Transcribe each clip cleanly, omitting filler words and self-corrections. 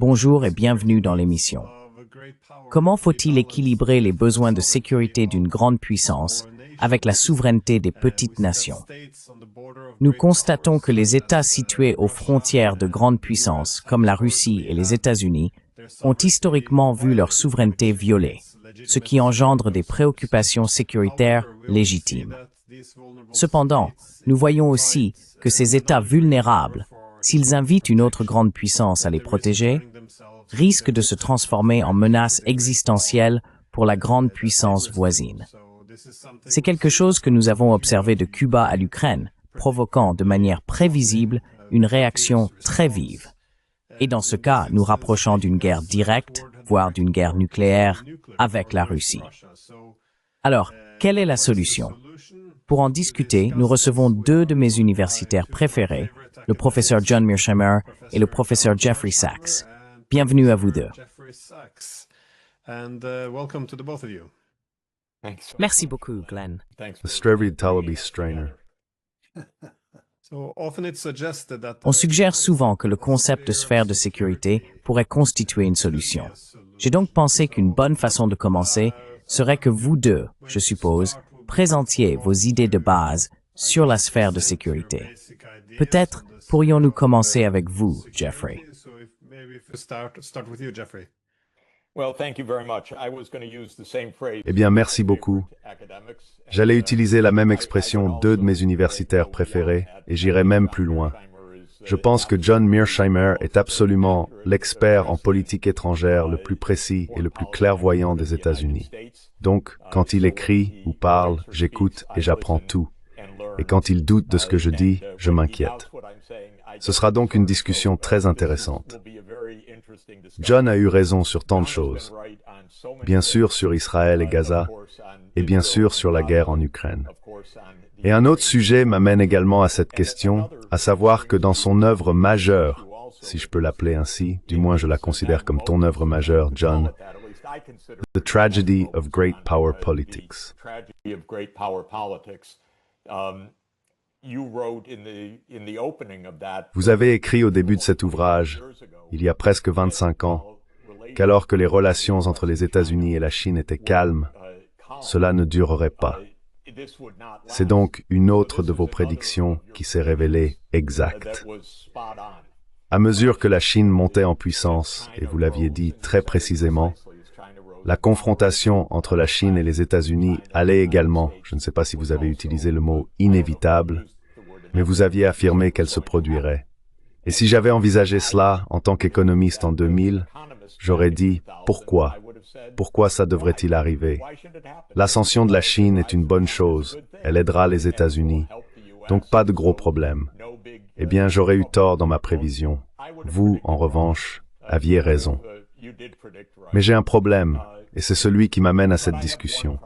Bonjour et bienvenue dans l'émission. Comment faut-il équilibrer les besoins de sécurité d'une grande puissance avec la souveraineté des petites nations? Nous constatons que les États situés aux frontières de grandes puissances, comme la Russie et les États-Unis, ont historiquement vu leur souveraineté violée, ce qui engendre des préoccupations sécuritaires légitimes. Cependant, nous voyons aussi que ces États vulnérables, s'ils invitent une autre grande puissance à les protéger, risquent de se transformer en menaces existentielles pour la grande puissance voisine. C'est quelque chose que nous avons observé de Cuba à l'Ukraine, provoquant de manière prévisible une réaction très vive. Et dans ce cas, nous rapprochant d'une guerre directe, voire d'une guerre nucléaire, avec la Russie. Alors, quelle est la solution? Pour en discuter, nous recevons deux de mes universitaires préférés, le professeur John Mearsheimer et le professeur Jeffrey Sachs. Bienvenue à vous deux. Merci beaucoup, Glenn. Strevy Talaby Strainer. On suggère souvent que le concept de sphère de sécurité pourrait constituer une solution. J'ai donc pensé qu'une bonne façon de commencer serait que vous deux, je suppose, présentiez vos idées de base sur la sphère de sécurité. Peut-être pourrions-nous commencer avec vous, Jeffrey. Eh bien, merci beaucoup. J'allais utiliser la même expression deux de mes universitaires préférés, et j'irai même plus loin. Je pense que John Mearsheimer est absolument l'expert en politique étrangère le plus précis et le plus clairvoyant des États-Unis. Donc, quand il écrit ou parle, j'écoute et j'apprends tout. Et quand il doute de ce que je dis, je m'inquiète. Ce sera donc une discussion très intéressante. John a eu raison sur tant de choses. Bien sûr sur Israël et Gaza, et bien sûr sur la guerre en Ukraine. Et un autre sujet m'amène également à cette question, à savoir que dans son œuvre majeure, si je peux l'appeler ainsi, du moins je la considère comme ton œuvre majeure, John, The Tragedy of Great Power Politics. Vous avez écrit au début de cet ouvrage, il y a presque 25 ans, qu'alors que les relations entre les États-Unis et la Chine étaient calmes, cela ne durerait pas. C'est donc une autre de vos prédictions qui s'est révélée exacte. À mesure que la Chine montait en puissance, et vous l'aviez dit très précisément, la confrontation entre la Chine et les États-Unis allait également, je ne sais pas si vous avez utilisé le mot « inévitable », mais vous aviez affirmé qu'elle se produirait. Et si j'avais envisagé cela en tant qu'économiste en 2000, j'aurais dit « pourquoi ? Pourquoi ça devrait-il arriver ? L'ascension de la Chine est une bonne chose, elle aidera les États-Unis, donc pas de gros problèmes. Eh bien, j'aurais eu tort dans ma prévision. Vous, en revanche, aviez raison. Mais j'ai un problème, et c'est celui qui m'amène à cette discussion.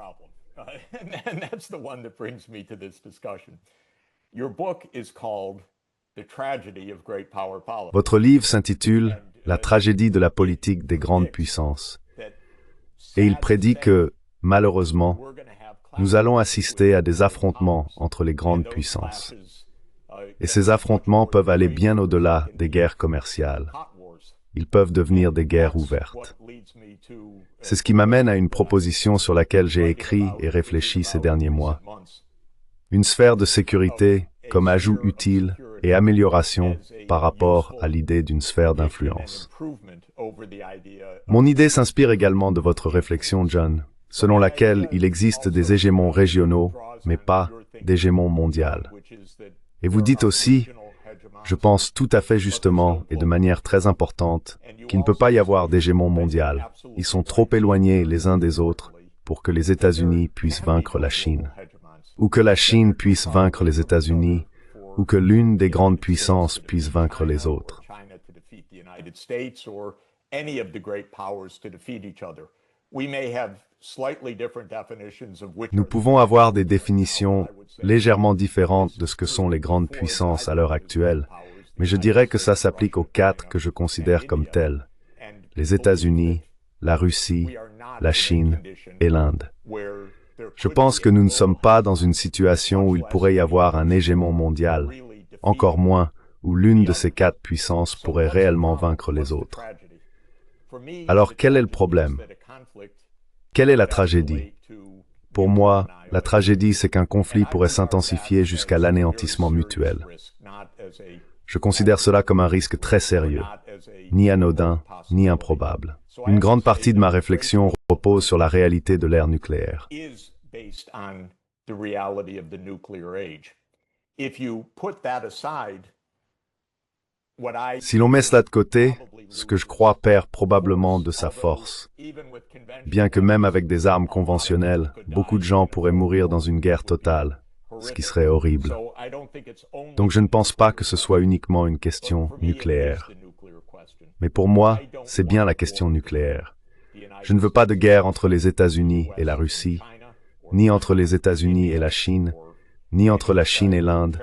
Votre livre s'intitule « La tragédie de la politique des grandes puissances ». Et il prédit que, malheureusement, nous allons assister à des affrontements entre les grandes puissances. Et ces affrontements peuvent aller bien au-delà des guerres commerciales. Ils peuvent devenir des guerres ouvertes. C'est ce qui m'amène à une proposition sur laquelle j'ai écrit et réfléchi ces derniers mois. Une sphère de sécurité comme ajout utile et amélioration par rapport à l'idée d'une sphère d'influence. Mon idée s'inspire également de votre réflexion, John, selon laquelle il existe des hégémons régionaux, mais pas d'hégémon mondial. Et vous dites aussi, je pense tout à fait justement et de manière très importante, qu'il ne peut pas y avoir d'hégémon mondial. Ils sont trop éloignés les uns des autres pour que les États-Unis puissent vaincre la Chine, ou que la Chine puisse vaincre les États-Unis, ou que l'une des grandes puissances puisse vaincre les autres. Nous pouvons avoir des définitions légèrement différentes de ce que sont les grandes puissances à l'heure actuelle, mais je dirais que ça s'applique aux quatre que je considère comme telles: les États-Unis, la Russie, la Chine et l'Inde. Je pense que nous ne sommes pas dans une situation où il pourrait y avoir un hégémon mondial, encore moins où l'une de ces quatre puissances pourrait réellement vaincre les autres. Alors quel est le problème? Quelle est la tragédie? Pour moi, la tragédie, c'est qu'un conflit pourrait s'intensifier jusqu'à l'anéantissement mutuel. Je considère cela comme un risque très sérieux, ni anodin, ni improbable. Une grande partie de ma réflexion repose sur la réalité de l'ère nucléaire. Si l'on met cela de côté, ce que je crois perd probablement de sa force. Bien que même avec des armes conventionnelles, beaucoup de gens pourraient mourir dans une guerre totale, ce qui serait horrible. Donc je ne pense pas que ce soit uniquement une question nucléaire. Mais pour moi, c'est bien la question nucléaire. Je ne veux pas de guerre entre les États-Unis et la Russie, ni entre les États-Unis et la Chine, ni entre la Chine et l'Inde,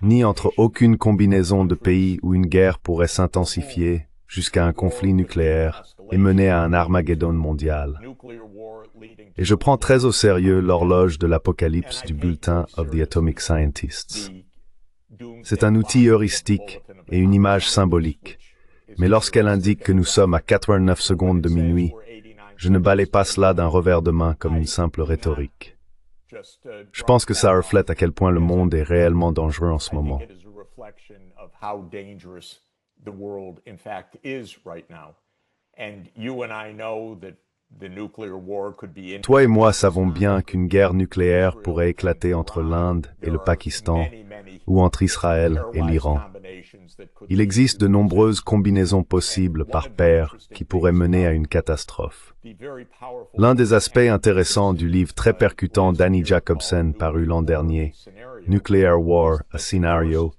ni entre aucune combinaison de pays où une guerre pourrait s'intensifier jusqu'à un conflit nucléaire et mener à un Armageddon mondial. Et je prends très au sérieux l'horloge de l'apocalypse du bulletin of the Atomic Scientists. C'est un outil heuristique et une image symbolique. Mais lorsqu'elle indique que nous sommes à 89 secondes de minuit, je ne balaie pas cela d'un revers de main comme une simple rhétorique. Je pense que ça reflète à quel point le monde est réellement dangereux en ce moment. Toi et moi savons bien qu'une guerre nucléaire pourrait éclater entre l'Inde et le Pakistan, ou entre Israël et l'Iran. Il existe de nombreuses combinaisons possibles par paire qui pourraient mener à une catastrophe. L'un des aspects intéressants du livre très percutant d'Annie Jacobsen paru l'an dernier, Nuclear War, a Scenario,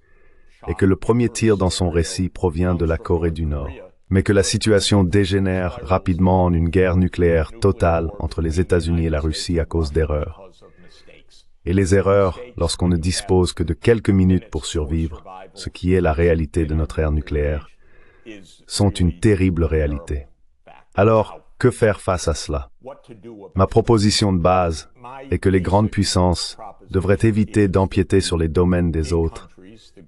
est que le premier tir dans son récit provient de la Corée du Nord, mais que la situation dégénère rapidement en une guerre nucléaire totale entre les États-Unis et la Russie à cause d'erreurs. Et les erreurs, lorsqu'on ne dispose que de quelques minutes pour survivre, ce qui est la réalité de notre ère nucléaire, sont une terrible réalité. Alors, que faire face à cela? Ma proposition de base est que les grandes puissances devraient éviter d'empiéter sur les domaines des autres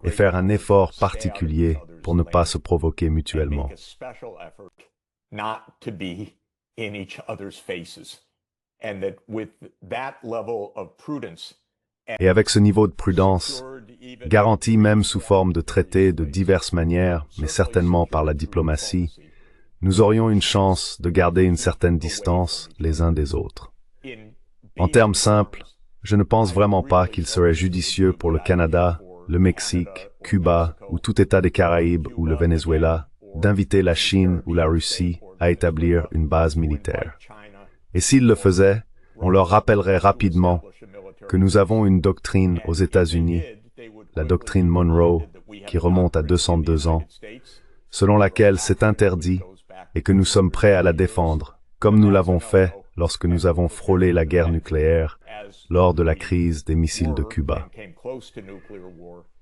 et faire un effort particulier pour ne pas se provoquer mutuellement. Et avec ce niveau de prudence, garanti même sous forme de traités de diverses manières, mais certainement par la diplomatie, nous aurions une chance de garder une certaine distance les uns des autres. En termes simples, je ne pense vraiment pas qu'il serait judicieux pour le Canada, le Mexique, Cuba ou tout État des Caraïbes ou le Venezuela d'inviter la Chine ou la Russie à établir une base militaire. Et s'ils le faisaient, on leur rappellerait rapidement que nous avons une doctrine aux États-Unis, la doctrine Monroe, qui remonte à 202 ans, selon laquelle c'est interdit et que nous sommes prêts à la défendre, comme nous l'avons fait lorsque nous avons frôlé la guerre nucléaire lors de la crise des missiles de Cuba.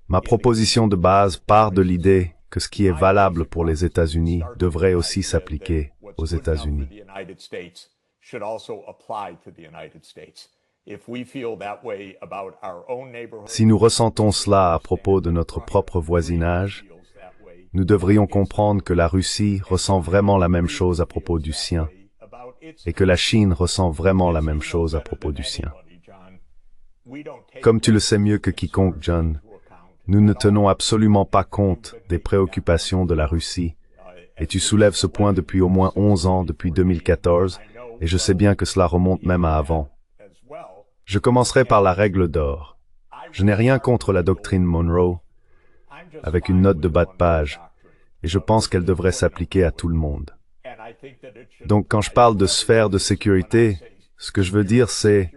Ma proposition de base part de l'idée que ce qui est valable pour les États-Unis devrait aussi s'appliquer aux États-Unis. Si nous ressentons cela à propos de notre propre voisinage, nous devrions comprendre que la Russie ressent vraiment la même chose à propos du sien, et que la Chine ressent vraiment la même chose à propos du sien. Comme tu le sais mieux que quiconque, John, nous ne tenons absolument pas compte des préoccupations de la Russie, et tu soulèves ce point depuis au moins 11 ans, depuis 2014, et je sais bien que cela remonte même à avant. Je commencerai par la règle d'or. Je n'ai rien contre la doctrine Monroe, avec une note de bas de page, et je pense qu'elle devrait s'appliquer à tout le monde. Donc quand je parle de sphère de sécurité, ce que je veux dire c'est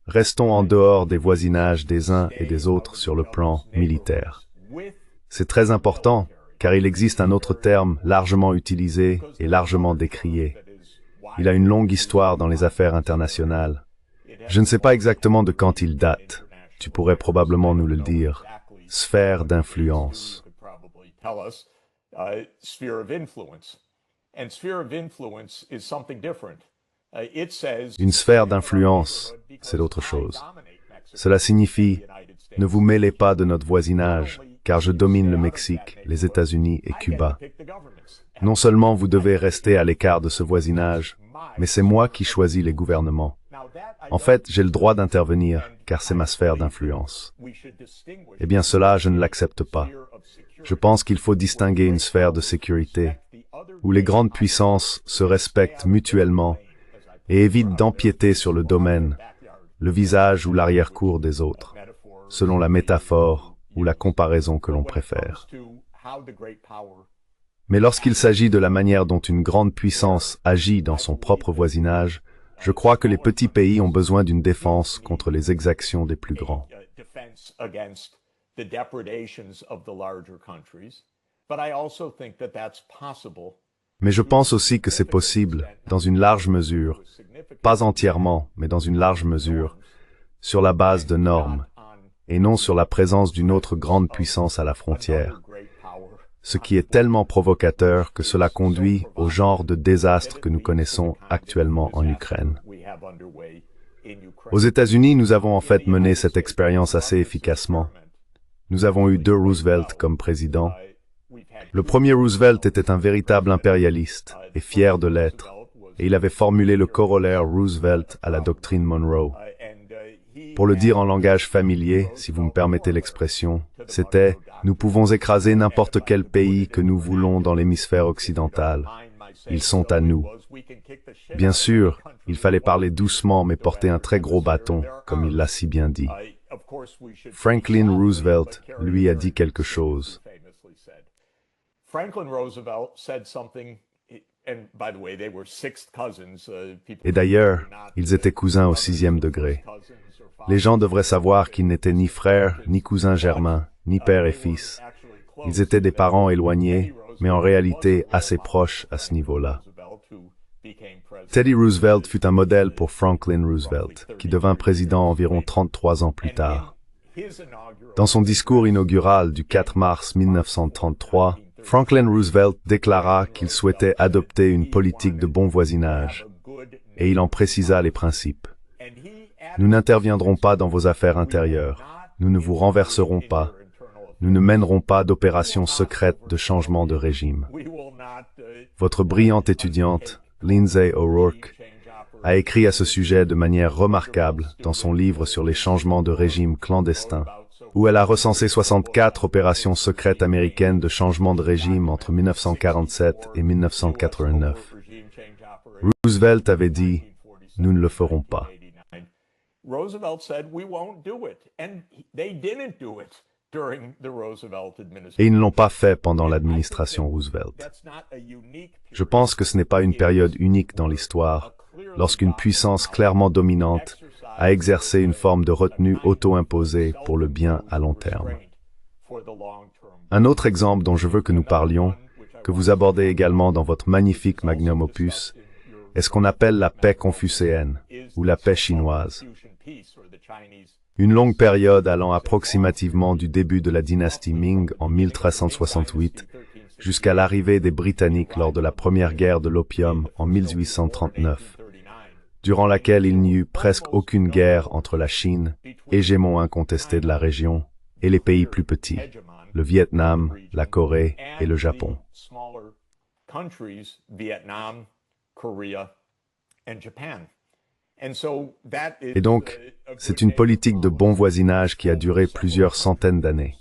restons en dehors des voisinages des uns et des autres sur le plan militaire. C'est très important, car il existe un autre terme largement utilisé et largement décrié. Il a une longue histoire dans les affaires internationales. Je ne sais pas exactement de quand il date. Tu pourrais probablement nous le dire. Sphère d'influence. Une sphère d'influence, c'est autre chose. Cela signifie, ne vous mêlez pas de notre voisinage, car je domine le Mexique, les États-Unis et Cuba. Non seulement vous devez rester à l'écart de ce voisinage, mais c'est moi qui choisis les gouvernements. En fait, j'ai le droit d'intervenir, car c'est ma sphère d'influence. Eh bien, cela, je ne l'accepte pas. Je pense qu'il faut distinguer une sphère de sécurité, où les grandes puissances se respectent mutuellement et évitent d'empiéter sur le domaine, le visage ou l'arrière-cour des autres, selon la métaphore ou la comparaison que l'on préfère. Mais lorsqu'il s'agit de la manière dont une grande puissance agit dans son propre voisinage, je crois que les petits pays ont besoin d'une défense contre les exactions des plus grands. Mais je pense aussi que c'est possible, dans une large mesure, pas entièrement, mais dans une large mesure, sur la base de normes, et non sur la présence d'une autre grande puissance à la frontière, ce qui est tellement provocateur que cela conduit au genre de désastre que nous connaissons actuellement en Ukraine. Aux États-Unis, nous avons en fait mené cette expérience assez efficacement. Nous avons eu 2 Roosevelt comme présidents. Le premier Roosevelt était un véritable impérialiste, et fier de l'être, et il avait formulé le corollaire Roosevelt à la doctrine Monroe. Pour le dire en langage familier, si vous me permettez l'expression, c'était « Nous pouvons écraser n'importe quel pays que nous voulons dans l'hémisphère occidental. Ils sont à nous. » Bien sûr, il fallait parler doucement mais porter un très gros bâton, comme il l'a si bien dit. Franklin Roosevelt, lui, a dit quelque chose. Et d'ailleurs, ils étaient cousins au 6e degré. Les gens devraient savoir qu'ils n'étaient ni frères, ni cousins germains, ni père et fils. Ils étaient des parents éloignés, mais en réalité assez proches à ce niveau-là. Teddy Roosevelt fut un modèle pour Franklin Roosevelt, qui devint président environ 33 ans plus tard. Dans son discours inaugural du 4 mars 1933, Franklin Roosevelt déclara qu'il souhaitait adopter une politique de bon voisinage, et il en précisa les principes. Nous n'interviendrons pas dans vos affaires intérieures, nous ne vous renverserons pas, nous ne mènerons pas d'opérations secrètes de changement de régime. Votre brillante étudiante, Lindsay O'Rourke, a écrit à ce sujet de manière remarquable dans son livre sur les changements de régime clandestins, où elle a recensé 64 opérations secrètes américaines de changement de régime entre 1947 et 1989. Roosevelt avait dit « Nous ne le ferons pas ». Et ils ne l'ont pas fait pendant l'administration Roosevelt. Je pense que ce n'est pas une période unique dans l'histoire, lorsqu'une puissance clairement dominante a exercé une forme de retenue auto-imposée pour le bien à long terme. Un autre exemple dont je veux que nous parlions, que vous abordez également dans votre magnifique magnum opus, est ce qu'on appelle la paix confucéenne, ou la paix chinoise. Une longue période allant approximativement du début de la dynastie Ming en 1368 jusqu'à l'arrivée des Britanniques lors de la première guerre de l'opium en 1839, durant laquelle il n'y eut presque aucune guerre entre la Chine, hégémon incontesté de la région, et les pays plus petits, le Vietnam, la Corée et le Japon. Et donc, c'est une politique de bon voisinage qui a duré plusieurs centaines d'années.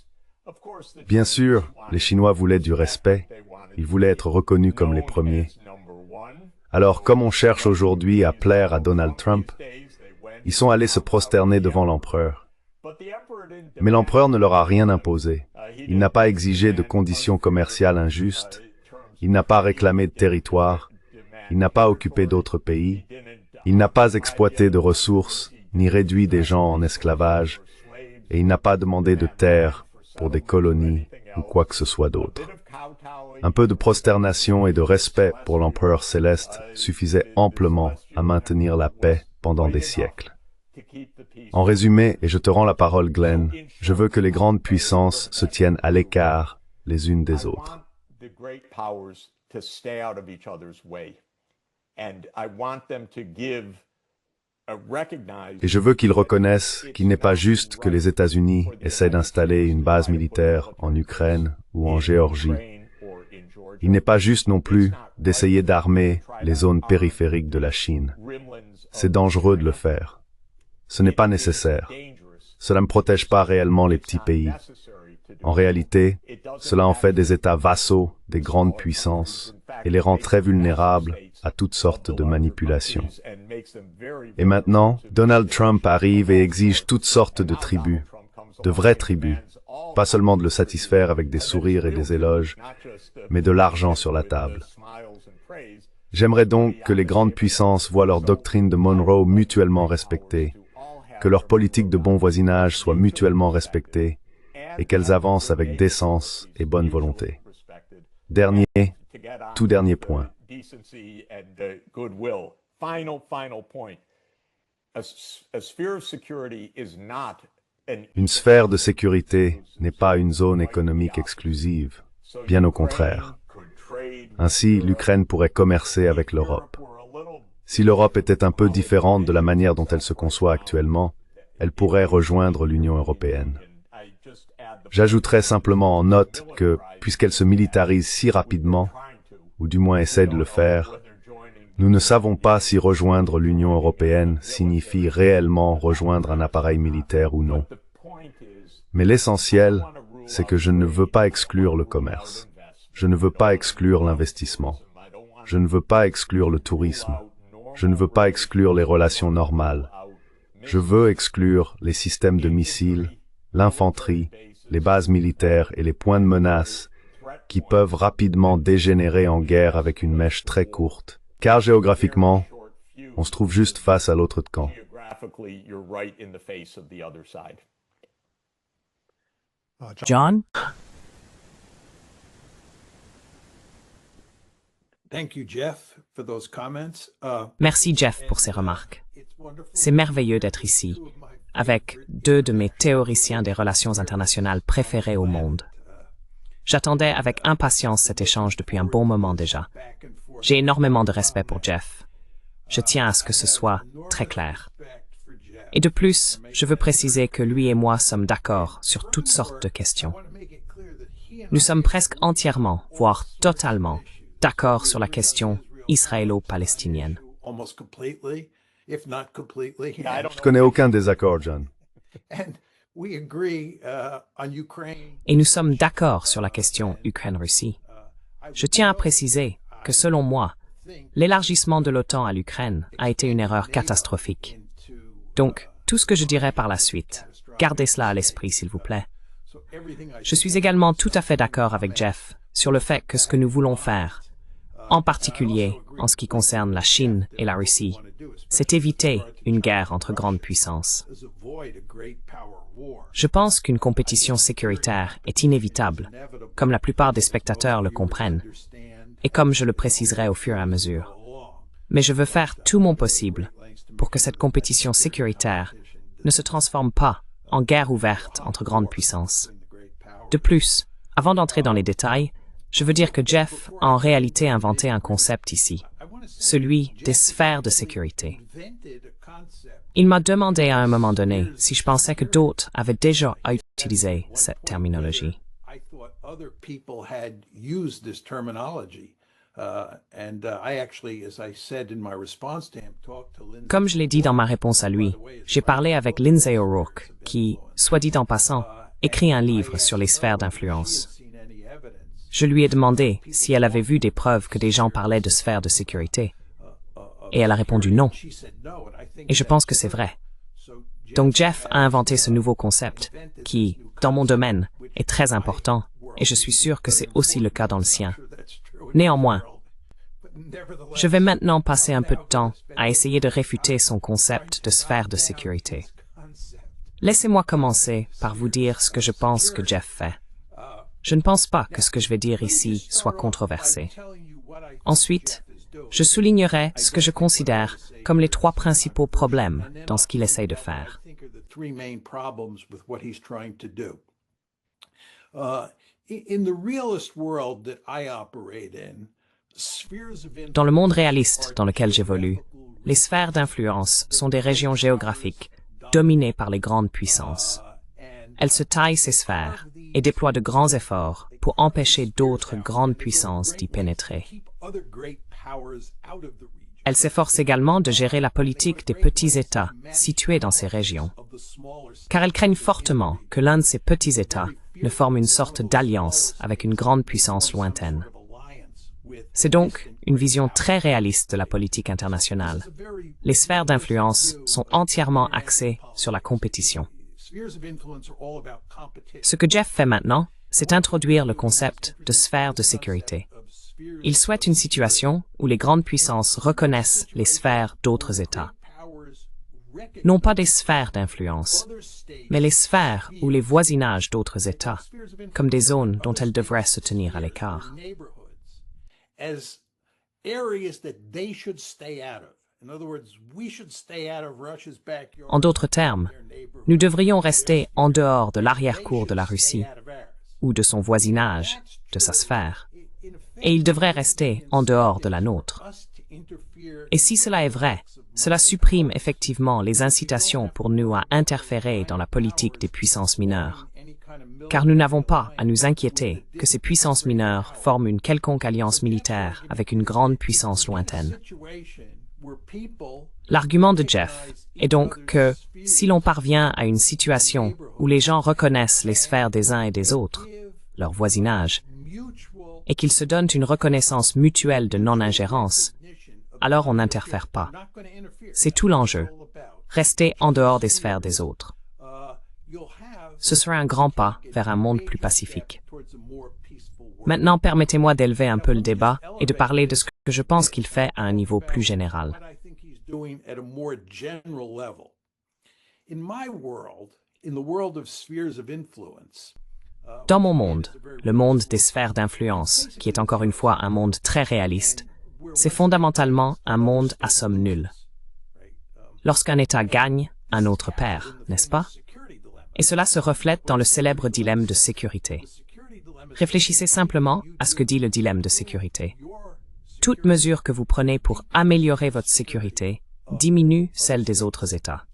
Bien sûr, les Chinois voulaient du respect, ils voulaient être reconnus comme les premiers. Alors, comme on cherche aujourd'hui à plaire à Donald Trump, ils sont allés se prosterner devant l'empereur. Mais l'empereur ne leur a rien imposé. Il n'a pas exigé de conditions commerciales injustes, il n'a pas réclamé de territoire, il n'a pas occupé d'autres pays, il n'a pas exploité de ressources, ni réduit des gens en esclavage, et il n'a pas demandé de terre pour des colonies ou quoi que ce soit d'autre. Un peu de prosternation et de respect pour l'empereur céleste suffisait amplement à maintenir la paix pendant des siècles. En résumé, et je te rends la parole, Glenn, je veux que les grandes puissances se tiennent à l'écart les unes des autres. And I want them to give Et je veux qu'il reconnaisse qu'il n'est pas juste que les États-Unis essaient d'installer une base militaire en Ukraine ou en Géorgie. Il n'est pas juste non plus d'essayer d'armer les zones périphériques de la Chine. C'est dangereux de le faire. Ce n'est pas nécessaire. Cela ne protège pas réellement les petits pays. En réalité, cela en fait des États vassaux des grandes puissances et les rend très vulnérables à toutes sortes de manipulations. Et maintenant, Donald Trump arrive et exige toutes sortes de tribus, de vraies tribus, pas seulement de le satisfaire avec des sourires et des éloges, mais de l'argent sur la table. J'aimerais donc que les grandes puissances voient leur doctrine de Monroe mutuellement respectée, que leur politique de bon voisinage soit mutuellement respectée et qu'elles avancent avec décence et bonne volonté. Tout dernier point. Une sphère de sécurité n'est pas une zone économique exclusive, bien au contraire. Ainsi, l'Ukraine pourrait commercer avec l'Europe. Si l'Europe était un peu différente de la manière dont elle se conçoit actuellement, elle pourrait rejoindre l'Union européenne. J'ajouterais simplement en note que, puisqu'elle se militarise si rapidement, ou du moins essaie de le faire, nous ne savons pas si rejoindre l'Union européenne signifie réellement rejoindre un appareil militaire ou non. Mais l'essentiel, c'est que je ne veux pas exclure le commerce. Je ne veux pas exclure l'investissement. Je ne veux pas exclure le tourisme. Je ne veux pas exclure les relations normales. Je veux exclure les systèmes de missiles, l'infanterie, les bases militaires et les points de menace qui peuvent rapidement dégénérer en guerre avec une mèche très courte, car géographiquement, on se trouve juste face à l'autre camp. John? Merci Jeff pour ces remarques. C'est merveilleux d'être ici, avec deux de mes théoriciens des relations internationales préférés au monde. J'attendais avec impatience cet échange depuis un bon moment déjà. J'ai énormément de respect pour Jeff. Je tiens à ce que ce soit très clair. Et de plus, je veux préciser que lui et moi sommes d'accord sur toutes sortes de questions. Nous sommes presque entièrement, voire totalement, d'accord sur la question israélo-palestinienne. Je ne connais aucun désaccord, John. Et nous sommes d'accord sur la question Ukraine-Russie. Je tiens à préciser que, selon moi, l'élargissement de l'OTAN à l'Ukraine a été une erreur catastrophique. Donc, tout ce que je dirai par la suite, gardez cela à l'esprit, s'il vous plaît. Je suis également tout à fait d'accord avec Jeff sur le fait que ce que nous voulons faire, en particulier en ce qui concerne la Chine et la Russie, c'est éviter une guerre entre grandes puissances. Je pense qu'une compétition sécuritaire est inévitable, comme la plupart des spectateurs le comprennent, et comme je le préciserai au fur et à mesure. Mais je veux faire tout mon possible pour que cette compétition sécuritaire ne se transforme pas en guerre ouverte entre grandes puissances. De plus, avant d'entrer dans les détails, je veux dire que Jeff a en réalité inventé un concept ici, celui des sphères de sécurité. Il m'a demandé à un moment donné si je pensais que d'autres avaient déjà utilisé cette terminologie. Comme je l'ai dit dans ma réponse à lui, j'ai parlé avec Lindsay O'Rourke, qui, soit dit en passant, écrit un livre sur les sphères d'influence. Je lui ai demandé si elle avait vu des preuves que des gens parlaient de sphères de sécurité. Et elle a répondu non. Et je pense que c'est vrai. Donc Jeff a inventé ce nouveau concept, qui, dans mon domaine, est très important, et je suis sûr que c'est aussi le cas dans le sien. Néanmoins, je vais maintenant passer un peu de temps à essayer de réfuter son concept de sphère de sécurité. Laissez-moi commencer par vous dire ce que je pense que Jeff fait. Je ne pense pas que ce que je vais dire ici soit controversé. Ensuite, je soulignerai ce que je considère comme les trois principaux problèmes dans ce qu'il essaye de faire. Dans le monde réaliste dans lequel j'évolue, les sphères d'influence sont des régions géographiques dominées par les grandes puissances. Elles se taillent ces sphères et déploient de grands efforts pour empêcher d'autres grandes puissances d'y pénétrer. Elles s'efforcent également de gérer la politique des petits États situés dans ces régions, car elles craignent fortement que l'un de ces petits États ne forme une sorte d'alliance avec une grande puissance lointaine. C'est donc une vision très réaliste de la politique internationale. Les sphères d'influence sont entièrement axées sur la compétition. Ce que Jeff fait maintenant, c'est introduire le concept de sphère de sécurité. Il souhaite une situation où les grandes puissances reconnaissent les sphères d'autres États. Non pas des sphères d'influence, mais les sphères ou les voisinages d'autres États, comme des zones dont elles devraient se tenir à l'écart. En d'autres termes, nous devrions rester en dehors de l'arrière-cour de la Russie, ou de son voisinage, de sa sphère, et ils devraient rester en dehors de la nôtre. Et si cela est vrai, cela supprime effectivement les incitations pour nous à interférer dans la politique des puissances mineures, car nous n'avons pas à nous inquiéter que ces puissances mineures forment une quelconque alliance militaire avec une grande puissance lointaine. L'argument de Jeff est donc que, si l'on parvient à une situation où les gens reconnaissent les sphères des uns et des autres, leur voisinage, et qu'ils se donnent une reconnaissance mutuelle de non-ingérence, alors on n'interfère pas. C'est tout l'enjeu. Rester en dehors des sphères des autres. Ce serait un grand pas vers un monde plus pacifique. Maintenant, permettez-moi d'élever un peu le débat et de parler de ce que je pense qu'il fait à un niveau plus général. Dans mon monde, le monde des sphères d'influence, qui est encore une fois un monde très réaliste, c'est fondamentalement un monde à somme nulle. Lorsqu'un État gagne, un autre perd, n'est-ce pas? Et cela se reflète dans le célèbre dilemme de sécurité. Réfléchissez simplement à ce que dit le dilemme de sécurité. Toute mesure que vous prenez pour améliorer votre sécurité diminue celle des autres États.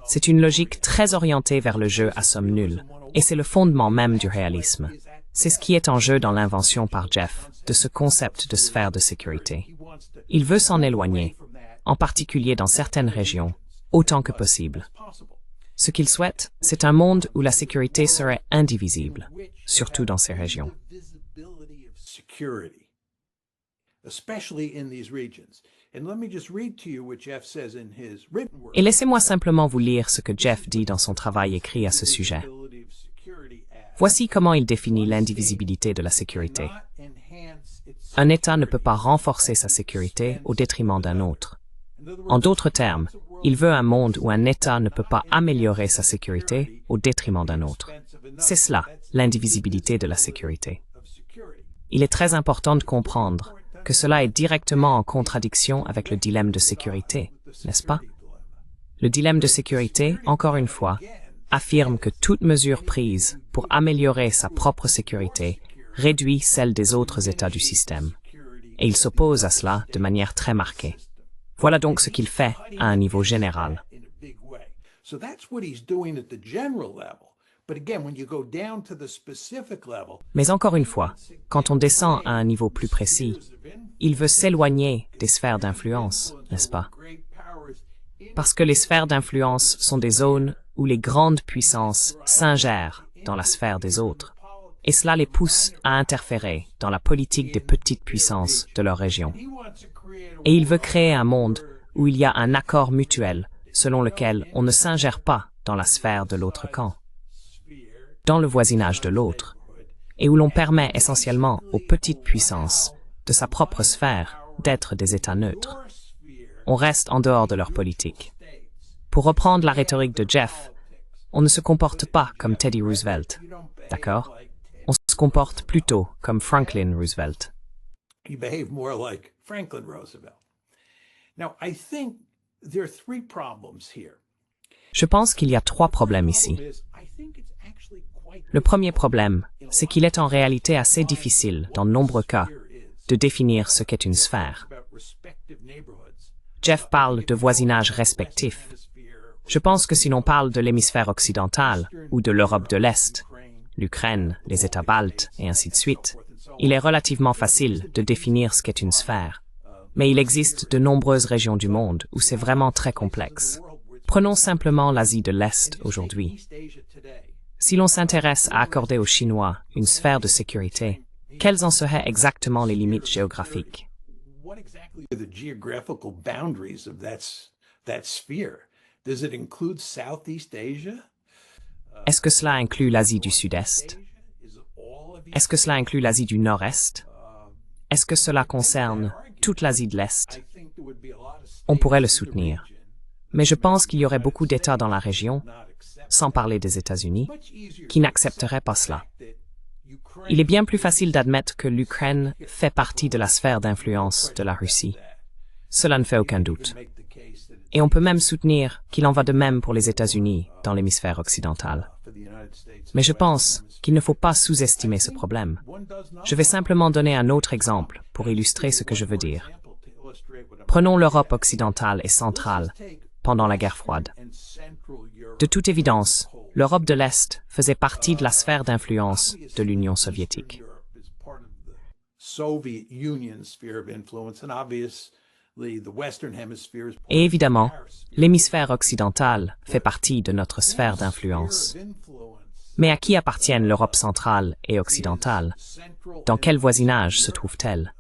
C'est une logique très orientée vers le jeu à somme nulle, et c'est le fondement même du réalisme. C'est ce qui est en jeu dans l'invention par Jeff de ce concept de sphère de sécurité. Il veut s'en éloigner, en particulier dans certaines régions, autant que possible. Ce qu'il souhaite, c'est un monde où la sécurité serait indivisible, surtout dans ces régions. Et laissez-moi simplement vous lire ce que Jeff dit dans son travail écrit à ce sujet. Voici comment il définit l'indivisibilité de la sécurité. Un État ne peut pas renforcer sa sécurité au détriment d'un autre. En d'autres termes, il veut un monde où un État ne peut pas améliorer sa sécurité au détriment d'un autre. C'est cela, l'indivisibilité de la sécurité. Il est très important de comprendre que cela est directement en contradiction avec le dilemme de sécurité, n'est-ce pas? Le dilemme de sécurité, encore une fois, affirme que toute mesure prise pour améliorer sa propre sécurité réduit celle des autres États du système. Et il s'oppose à cela de manière très marquée. Voilà donc ce qu'il fait à un niveau général. Mais encore une fois, quand on descend à un niveau plus précis, il veut s'éloigner des sphères d'influence, n'est-ce pas? Parce que les sphères d'influence sont des zones où les grandes puissances s'ingèrent dans la sphère des autres, et cela les pousse à interférer dans la politique des petites puissances de leur région. Et il veut créer un monde où il y a un accord mutuel selon lequel on ne s'ingère pas dans la sphère de l'autre camp, dans le voisinage de l'autre, et où l'on permet essentiellement aux petites puissances de sa propre sphère d'être des États neutres. On reste en dehors de leur politique. Pour reprendre la rhétorique de Jeff, on ne se comporte pas comme Teddy Roosevelt, d'accord? On se comporte plutôt comme Franklin Roosevelt. You behave more like Franklin Roosevelt. Now, I think there are three problems here. Je pense qu'il y a trois problèmes ici. Le premier problème, c'est qu'il est en réalité assez difficile, dans de nombreux cas, de définir ce qu'est une sphère. Jeff parle de voisinage respectif. Je pense que si l'on parle de l'hémisphère occidental ou de l'Europe de l'Est, l'Ukraine, les États baltes et ainsi de suite, il est relativement facile de définir ce qu'est une sphère. Mais il existe de nombreuses régions du monde où c'est vraiment très complexe. Prenons simplement l'Asie de l'Est aujourd'hui. Si l'on s'intéresse à accorder aux Chinois une sphère de sécurité, quelles en seraient exactement les limites géographiques? Est-ce que cela inclut l'Asie du Sud-Est? Est-ce que cela inclut l'Asie du Nord-Est? Est-ce que cela concerne toute l'Asie de l'Est? On pourrait le soutenir. Mais je pense qu'il y aurait beaucoup d'États dans la région, sans parler des États-Unis, qui n'accepteraient pas cela. Il est bien plus facile d'admettre que l'Ukraine fait partie de la sphère d'influence de la Russie. Cela ne fait aucun doute. Et on peut même soutenir qu'il en va de même pour les États-Unis dans l'hémisphère occidental. Mais je pense qu'il ne faut pas sous-estimer ce problème. Je vais simplement donner un autre exemple pour illustrer ce que je veux dire. Prenons l'Europe occidentale et centrale pendant la guerre froide. De toute évidence, l'Europe de l'Est faisait partie de la sphère d'influence de l'Union soviétique. Et évidemment, l'hémisphère occidental fait partie de notre sphère d'influence. Mais à qui appartiennent l'Europe centrale et occidentale? Dans quel voisinage se trouve-t-elle?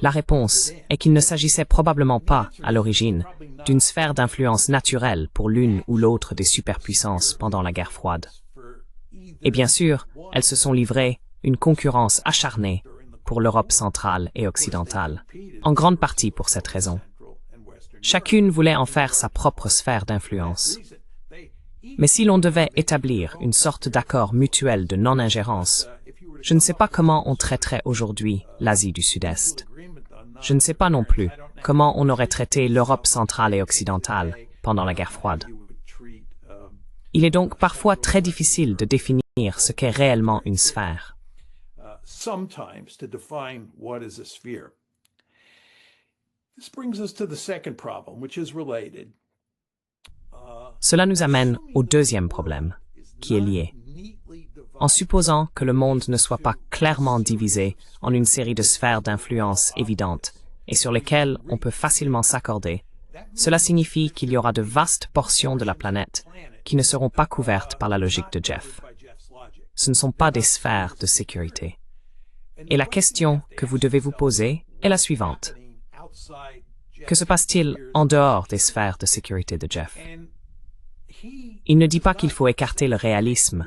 La réponse est qu'il ne s'agissait probablement pas, à l'origine, d'une sphère d'influence naturelle pour l'une ou l'autre des superpuissances pendant la guerre froide. Et bien sûr, elles se sont livrées une concurrence acharnée pour l'Europe centrale et occidentale, en grande partie pour cette raison. Chacune voulait en faire sa propre sphère d'influence. Mais si l'on devait établir une sorte d'accord mutuel de non-ingérence, je ne sais pas comment on traiterait aujourd'hui l'Asie du Sud-Est. Je ne sais pas non plus comment on aurait traité l'Europe centrale et occidentale pendant la guerre froide. Il est donc parfois très difficile de définir ce qu'est réellement une sphère. Cela nous amène au deuxième problème, qui est lié. En supposant que le monde ne soit pas clairement divisé en une série de sphères d'influence évidentes et sur lesquelles on peut facilement s'accorder, cela signifie qu'il y aura de vastes portions de la planète qui ne seront pas couvertes par la logique de Jeff. Ce ne sont pas des sphères de sécurité. Et la question que vous devez vous poser est la suivante. Que se passe-t-il en dehors des sphères de sécurité de Jeff? Il ne dit pas qu'il faut écarter le réalisme,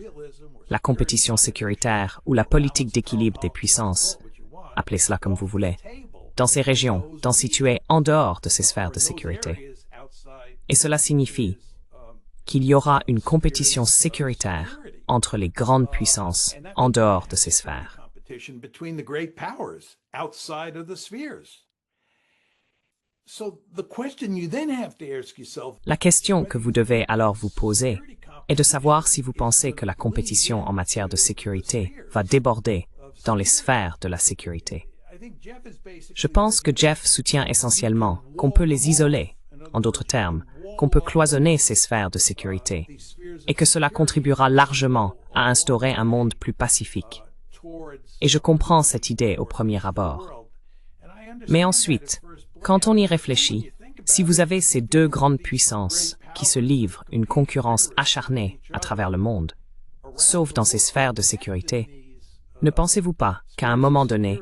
la compétition sécuritaire ou la politique d'équilibre des puissances, appelez cela comme vous voulez, dans ces régions, situées en dehors de ces sphères de sécurité. Et cela signifie qu'il y aura une compétition sécuritaire entre les grandes puissances en dehors de ces sphères. La question que vous devez alors vous poser est de savoir si vous pensez que la compétition en matière de sécurité va déborder dans les sphères de la sécurité. Je pense que Jeff soutient essentiellement qu'on peut les isoler, en d'autres termes, qu'on peut cloisonner ces sphères de sécurité, et que cela contribuera largement à instaurer un monde plus pacifique. Et je comprends cette idée au premier abord. Mais ensuite, quand on y réfléchit, si vous avez ces deux grandes puissances qui se livrent une concurrence acharnée à travers le monde, sauf dans ces sphères de sécurité, ne pensez-vous pas qu'à un moment donné,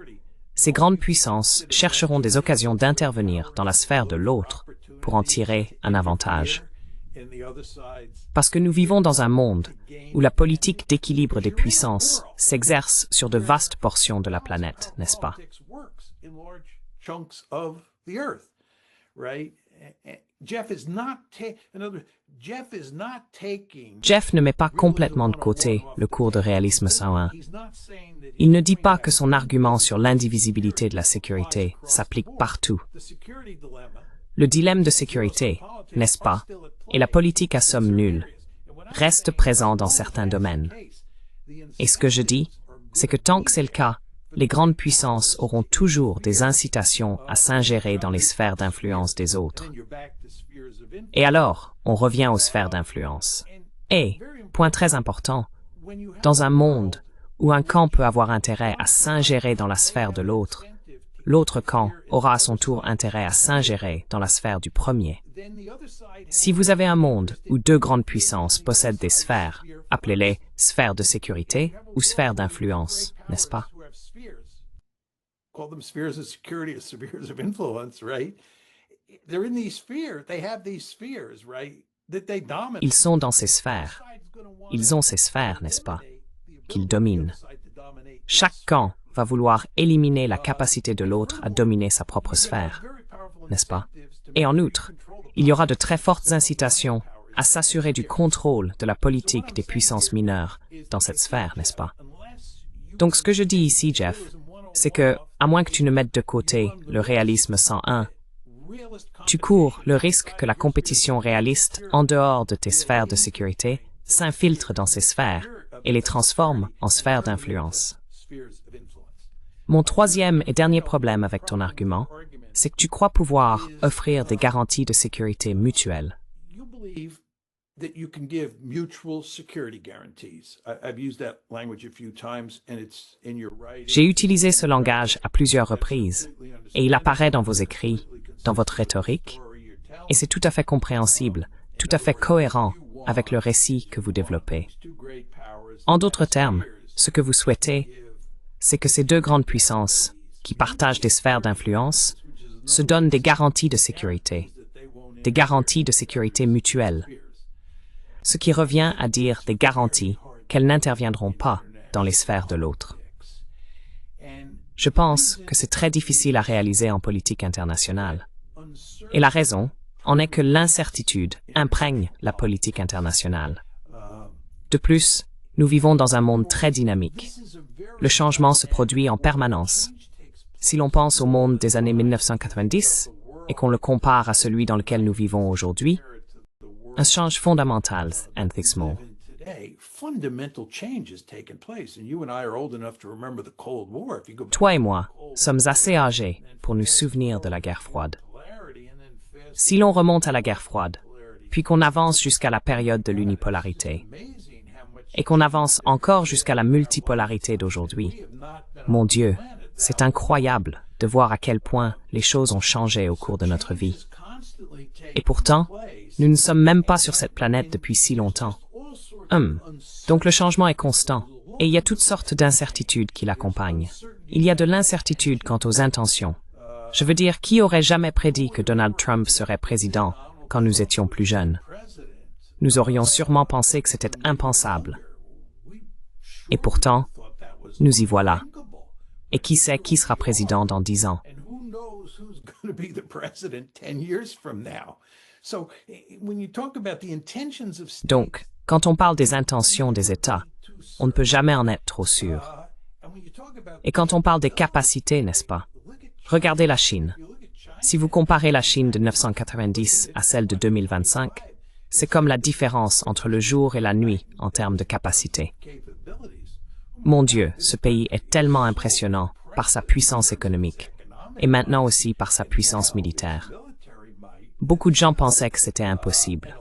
ces grandes puissances chercheront des occasions d'intervenir dans la sphère de l'autre pour en tirer un avantage? Parce que nous vivons dans un monde où la politique d'équilibre des puissances s'exerce sur de vastes portions de la planète, n'est-ce pas? Jeff ne met pas complètement de côté le cours de réalisme 101. Il ne dit pas que son argument sur l'indivisibilité de la sécurité s'applique partout. Le dilemme de sécurité, n'est-ce pas, et la politique à somme nulle, reste présent dans certains domaines. Et ce que je dis, c'est que tant que c'est le cas, les grandes puissances auront toujours des incitations à s'ingérer dans les sphères d'influence des autres. Et alors, on revient aux sphères d'influence. Et, point très important, dans un monde où un camp peut avoir intérêt à s'ingérer dans la sphère de l'autre, l'autre camp aura à son tour intérêt à s'ingérer dans la sphère du premier. Si vous avez un monde où deux grandes puissances possèdent des sphères, appelez-les sphères de sécurité ou sphères d'influence, n'est-ce pas? Call them spheres of security or spheres of influence, right? They're in these spheres. They have these spheres, right? That they dominate. Ils sont dans ces sphères. Ils ont ces sphères, n'est-ce pas? Qu'ils dominent. Chaque camp va vouloir éliminer la capacité de l'autre à dominer sa propre sphère, n'est-ce pas? Et en outre, il y aura de très fortes incitations à s'assurer du contrôle de la politique des puissances mineures dans cette sphère, n'est-ce pas? Donc ce que je dis ici, Jeff, c'est que, à moins que tu ne mettes de côté le réalisme 101, tu cours le risque que la compétition réaliste, en dehors de tes sphères de sécurité, s'infiltre dans ces sphères et les transforme en sphères d'influence. Mon troisième et dernier problème avec ton argument, c'est que tu crois pouvoir offrir des garanties de sécurité mutuelles. J'ai utilisé ce langage à plusieurs reprises, et il apparaît dans vos écrits, dans votre rhétorique, et c'est tout à fait compréhensible, tout à fait cohérent avec le récit que vous développez. En d'autres termes, ce que vous souhaitez, c'est que ces deux grandes puissances, qui partagent des sphères d'influence, se donnent des garanties de sécurité mutuelles, ce qui revient à dire des garanties qu'elles n'interviendront pas dans les sphères de l'autre. Je pense que c'est très difficile à réaliser en politique internationale. Et la raison en est que l'incertitude imprègne la politique internationale. De plus, nous vivons dans un monde très dynamique. Le changement se produit en permanence. Si l'on pense au monde des années 1990 et qu'on le compare à celui dans lequel nous vivons aujourd'hui, un change fondamental est small. Toi et moi sommes assez âgés pour nous souvenir de la guerre froide. Si l'on remonte à la guerre froide, puis qu'on avance jusqu'à la période de l'unipolarité, et qu'on avance encore jusqu'à la multipolarité d'aujourd'hui, mon Dieu, c'est incroyable de voir à quel point les choses ont changé au cours de notre vie. Et pourtant, nous ne sommes même pas sur cette planète depuis si longtemps. Donc le changement est constant, et il y a toutes sortes d'incertitudes qui l'accompagnent. Il y a de l'incertitude quant aux intentions. Je veux dire, qui aurait jamais prédit que Donald Trump serait président quand nous étions plus jeunes? Nous aurions sûrement pensé que c'était impensable. Et pourtant, nous y voilà. Et qui sait qui sera président dans 10 ans? Donc, quand on parle des intentions des États, on ne peut jamais en être trop sûr. Et quand on parle des capacités, n'est-ce pas? Regardez la Chine. Si vous comparez la Chine de 1990 à celle de 2025, c'est comme la différence entre le jour et la nuit en termes de capacité. Mon Dieu, ce pays est tellement impressionnant par sa puissance économique et maintenant aussi par sa puissance militaire. Beaucoup de gens pensaient que c'était impossible.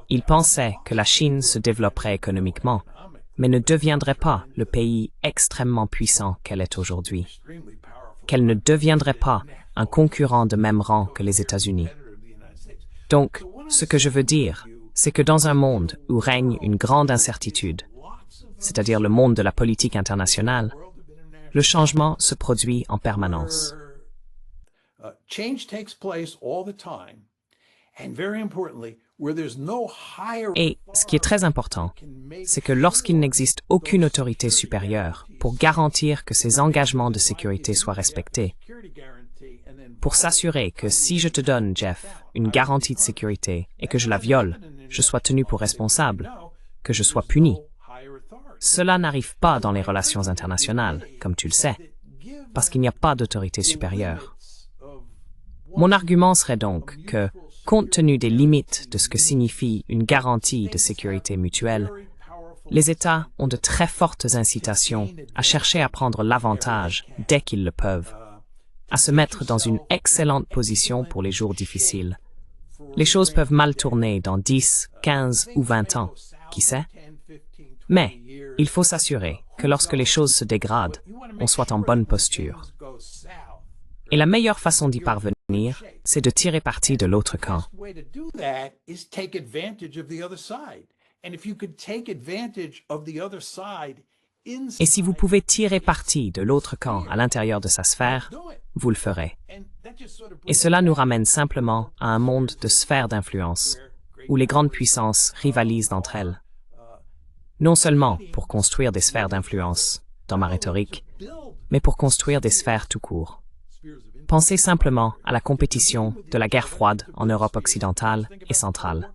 Ils pensaient que la Chine se développerait économiquement, mais ne deviendrait pas le pays extrêmement puissant qu'elle est aujourd'hui. Qu'elle ne deviendrait pas un concurrent de même rang que les États-Unis. Donc, ce que je veux dire, c'est que dans un monde où règne une grande incertitude, c'est-à-dire le monde de la politique internationale, le changement se produit en permanence. Et ce qui est très important, c'est que lorsqu'il n'existe aucune autorité supérieure pour garantir que ces engagements de sécurité soient respectés, pour s'assurer que si je te donne, Jeff, une garantie de sécurité et que je la viole, je sois tenu pour responsable, que je sois puni. Cela n'arrive pas dans les relations internationales, comme tu le sais, parce qu'il n'y a pas d'autorité supérieure. Mon argument serait donc que, compte tenu des limites de ce que signifie une garantie de sécurité mutuelle, Les États ont de très fortes incitations à chercher à prendre l'avantage dès qu'ils le peuvent, à se mettre dans une excellente position pour les jours difficiles. Les choses peuvent mal tourner dans 10, 15 ou 20 ans, qui sait? Mais il faut s'assurer que lorsque les choses se dégradent, on soit en bonne posture. Et la meilleure façon d'y parvenir, c'est de tirer parti de l'autre camp. Et si vous pouvez tirer parti de l'autre camp à l'intérieur de sa sphère, vous le ferez. Et cela nous ramène simplement à un monde de sphères d'influence, où les grandes puissances rivalisent entre elles. Non seulement pour construire des sphères d'influence, dans ma rhétorique, mais pour construire des sphères tout court. Pensez simplement à la compétition de la guerre froide en Europe occidentale et centrale.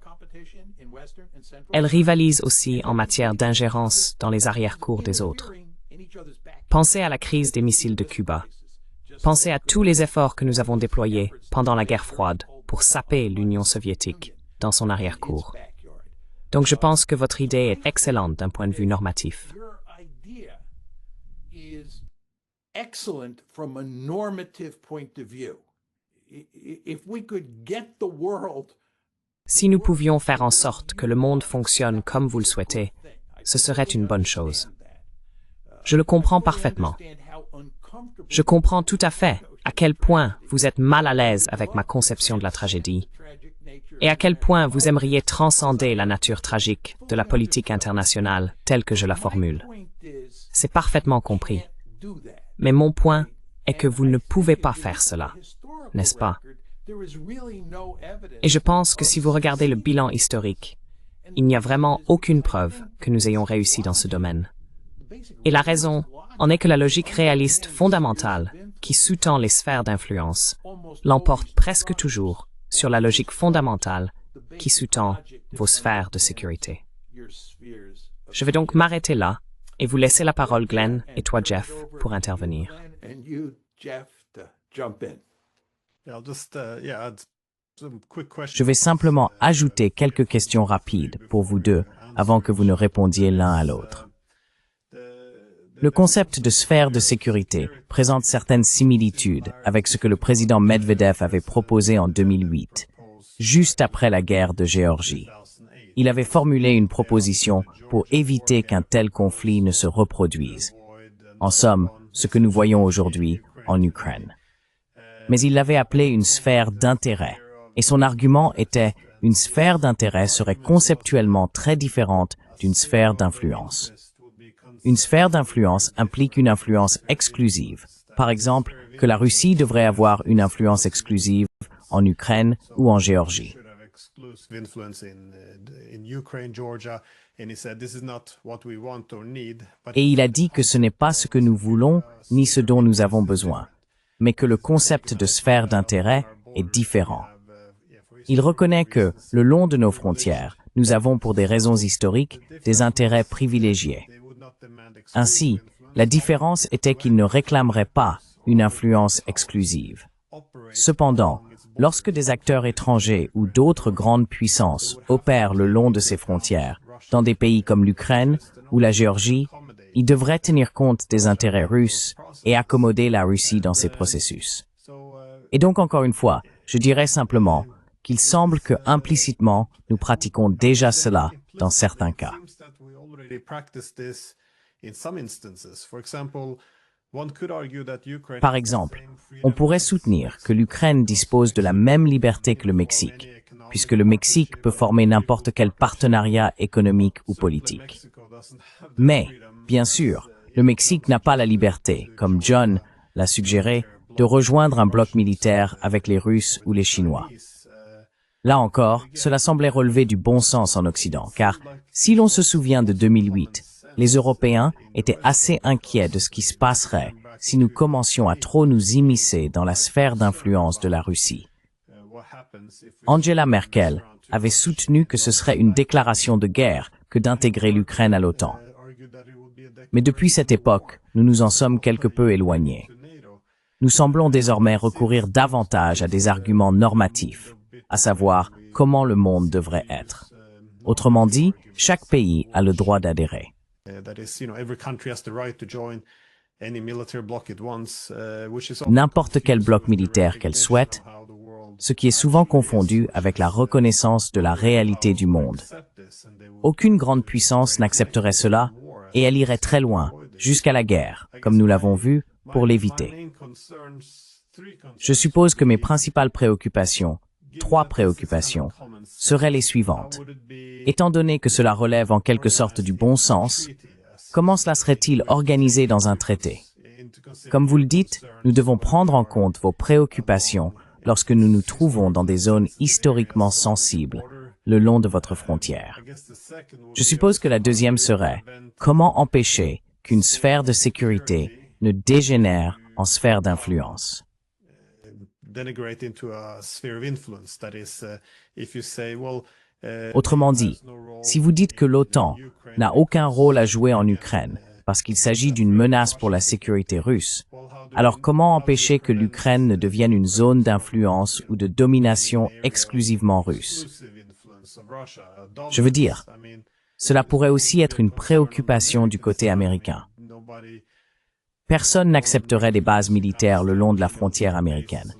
Elles rivalisent aussi en matière d'ingérence dans les arrière-cours des autres. Pensez à la crise des missiles de Cuba. Pensez à tous les efforts que nous avons déployés pendant la guerre froide pour saper l'Union soviétique dans son arrière-cour. Donc je pense que votre idée est excellente d'un point de vue normatif. Excellent from a normative point of view. If we could get the world. Si nous pouvions faire en sorte que le monde fonctionne comme vous le souhaitez, ce serait une bonne chose. Je le comprends parfaitement. Je comprends tout à fait à quel point vous êtes mal à l'aise avec ma conception de la tragédie et à quel point vous aimeriez transcender la nature tragique de la politique internationale telle que je la formule. C'est parfaitement compris. Mais mon point est que vous ne pouvez pas faire cela, n'est-ce pas? Et je pense que si vous regardez le bilan historique, il n'y a vraiment aucune preuve que nous ayons réussi dans ce domaine. Et la raison en est que la logique réaliste fondamentale qui sous-tend les sphères d'influence l'emporte presque toujours sur la logique fondamentale qui sous-tend vos sphères de sécurité. Je vais donc m'arrêter là et vous laisser la parole, Glenn, et toi, Jeff, pour intervenir. Je vais simplement ajouter quelques questions rapides pour vous deux avant que vous ne répondiez l'un à l'autre. Le concept de sphère de sécurité présente certaines similitudes avec ce que le président Medvedev avait proposé en 2008, juste après la guerre de Géorgie. Il avait formulé une proposition pour éviter qu'un tel conflit ne se reproduise. En somme, ce que nous voyons aujourd'hui en Ukraine. Mais il l'avait appelé une sphère d'intérêt, et son argument était une sphère d'intérêt serait conceptuellement très différente d'une sphère d'influence. Une sphère d'influence implique une influence exclusive. Par exemple, que la Russie devrait avoir une influence exclusive en Ukraine ou en Géorgie. Et il a dit que ce n'est pas ce que nous voulons ni ce dont nous avons besoin, mais que le concept de sphère d'intérêt est différent. Il reconnaît que, le long de nos frontières, nous avons pour des raisons historiques des intérêts privilégiés. Ainsi, la différence était qu'il ne réclamerait pas une influence exclusive. Cependant, lorsque des acteurs étrangers ou d'autres grandes puissances opèrent le long de ces frontières, dans des pays comme l'Ukraine ou la Géorgie, ils devraient tenir compte des intérêts russes et accommoder la Russie dans ces processus. Et donc, encore une fois, je dirais simplement qu'il semble que, implicitement, nous pratiquons déjà cela dans certains cas. Par exemple, on pourrait soutenir que l'Ukraine dispose de la même liberté que le Mexique, puisque le Mexique peut former n'importe quel partenariat économique ou politique. Mais, bien sûr, le Mexique n'a pas la liberté, comme John l'a suggéré, de rejoindre un bloc militaire avec les Russes ou les Chinois. Là encore, cela semblait relever du bon sens en Occident, car si l'on se souvient de 2008, les Européens étaient assez inquiets de ce qui se passerait si nous commencions à trop nous immiscer dans la sphère d'influence de la Russie. Angela Merkel avait soutenu que ce serait une déclaration de guerre que d'intégrer l'Ukraine à l'OTAN. Mais depuis cette époque, nous nous en sommes quelque peu éloignés. Nous semblons désormais recourir davantage à des arguments normatifs, à savoir comment le monde devrait être. Autrement dit, chaque pays a le droit d'adhérer. N'importe quel bloc militaire qu'elle souhaite, ce qui est souvent confondu avec la reconnaissance de la réalité du monde. Aucune grande puissance n'accepterait cela, et elle irait très loin, jusqu'à la guerre, comme nous l'avons vu, pour l'éviter. Je suppose que mes principales préoccupations, 3 préoccupations, seraient les suivantes. Étant donné que cela relève en quelque sorte du bon sens, comment cela serait-il organisé dans un traité? Comme vous le dites, nous devons prendre en compte vos préoccupations lorsque nous nous trouvons dans des zones historiquement sensibles, le long de votre frontière. Je suppose que la deuxième serait, comment empêcher qu'une sphère de sécurité ne dégénère en sphère d'influence? Autrement dit, si vous dites que l'OTAN n'a aucun rôle à jouer en Ukraine parce qu'il s'agit d'une menace pour la sécurité russe, alors comment empêcher que l'Ukraine ne devienne une zone d'influence ou de domination exclusivement russe? Je veux dire, cela pourrait aussi être une préoccupation du côté américain. Personne n'accepterait des bases militaires le long de la frontière américaine.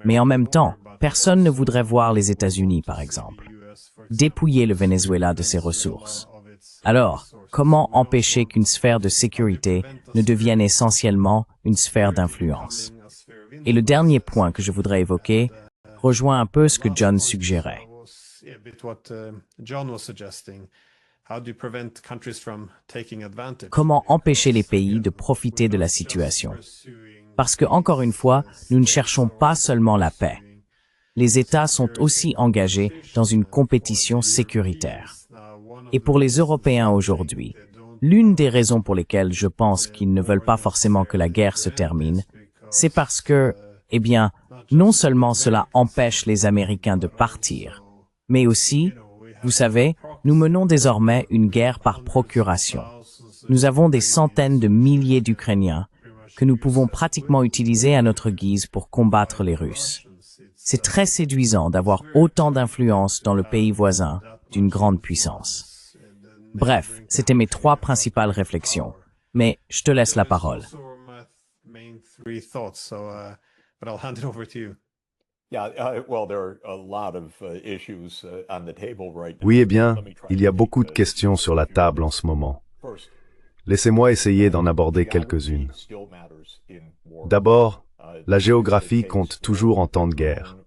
Mais en même temps, personne ne voudrait voir les États-Unis, par exemple, dépouiller le Venezuela de ses ressources. Alors, comment empêcher qu'une sphère de sécurité ne devienne essentiellement une sphère d'influence? Et le dernier point que je voudrais évoquer rejoint un peu ce que John suggérait. Comment empêcher les pays de profiter de la situation? Parce que, encore une fois, nous ne cherchons pas seulement la paix. Les États sont aussi engagés dans une compétition sécuritaire. Et pour les Européens aujourd'hui, l'une des raisons pour lesquelles je pense qu'ils ne veulent pas forcément que la guerre se termine, c'est parce que, eh bien, non seulement cela empêche les Américains de partir, mais aussi, vous savez, nous menons désormais une guerre par procuration. Nous avons des centaines de milliers d'Ukrainiens que nous pouvons pratiquement utiliser à notre guise pour combattre les Russes. C'est très séduisant d'avoir autant d'influence dans le pays voisin d'une grande puissance. Bref, c'étaient mes 3 principales réflexions, mais je te laisse la parole. Oui, eh bien, il y a beaucoup de questions sur la table en ce moment. Laissez-moi essayer d'en aborder quelques-unes. D'abord, la géographie compte toujours en temps de guerre.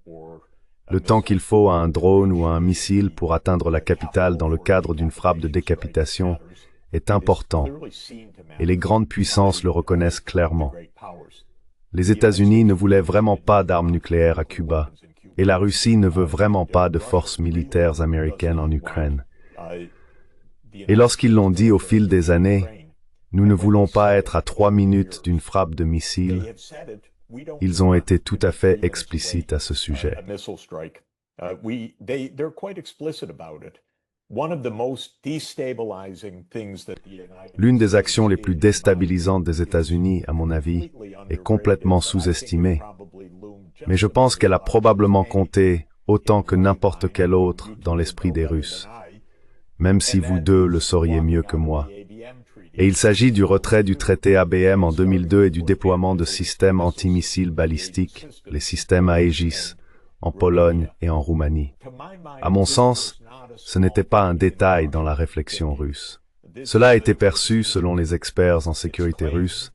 Le temps qu'il faut à un drone ou à un missile pour atteindre la capitale dans le cadre d'une frappe de décapitation est important, et les grandes puissances le reconnaissent clairement. Les États-Unis ne voulaient vraiment pas d'armes nucléaires à Cuba, et la Russie ne veut vraiment pas de forces militaires américaines en Ukraine. Et lorsqu'ils l'ont dit au fil des années, nous ne voulons pas être à 3 minutes d'une frappe de missile, ils ont été tout à fait explicites à ce sujet. L'une des actions les plus déstabilisantes des États-Unis, à mon avis, est complètement sous-estimée. Mais je pense qu'elle a probablement compté autant que n'importe quelle autre dans l'esprit des Russes, même si vous deux le sauriez mieux que moi. Et il s'agit du retrait du traité ABM en 2002 et du déploiement de systèmes antimissiles balistiques, les systèmes Aegis, en Pologne et en Roumanie. À mon sens, ce n'était pas un détail dans la réflexion russe. Cela a été perçu, selon les experts en sécurité russe,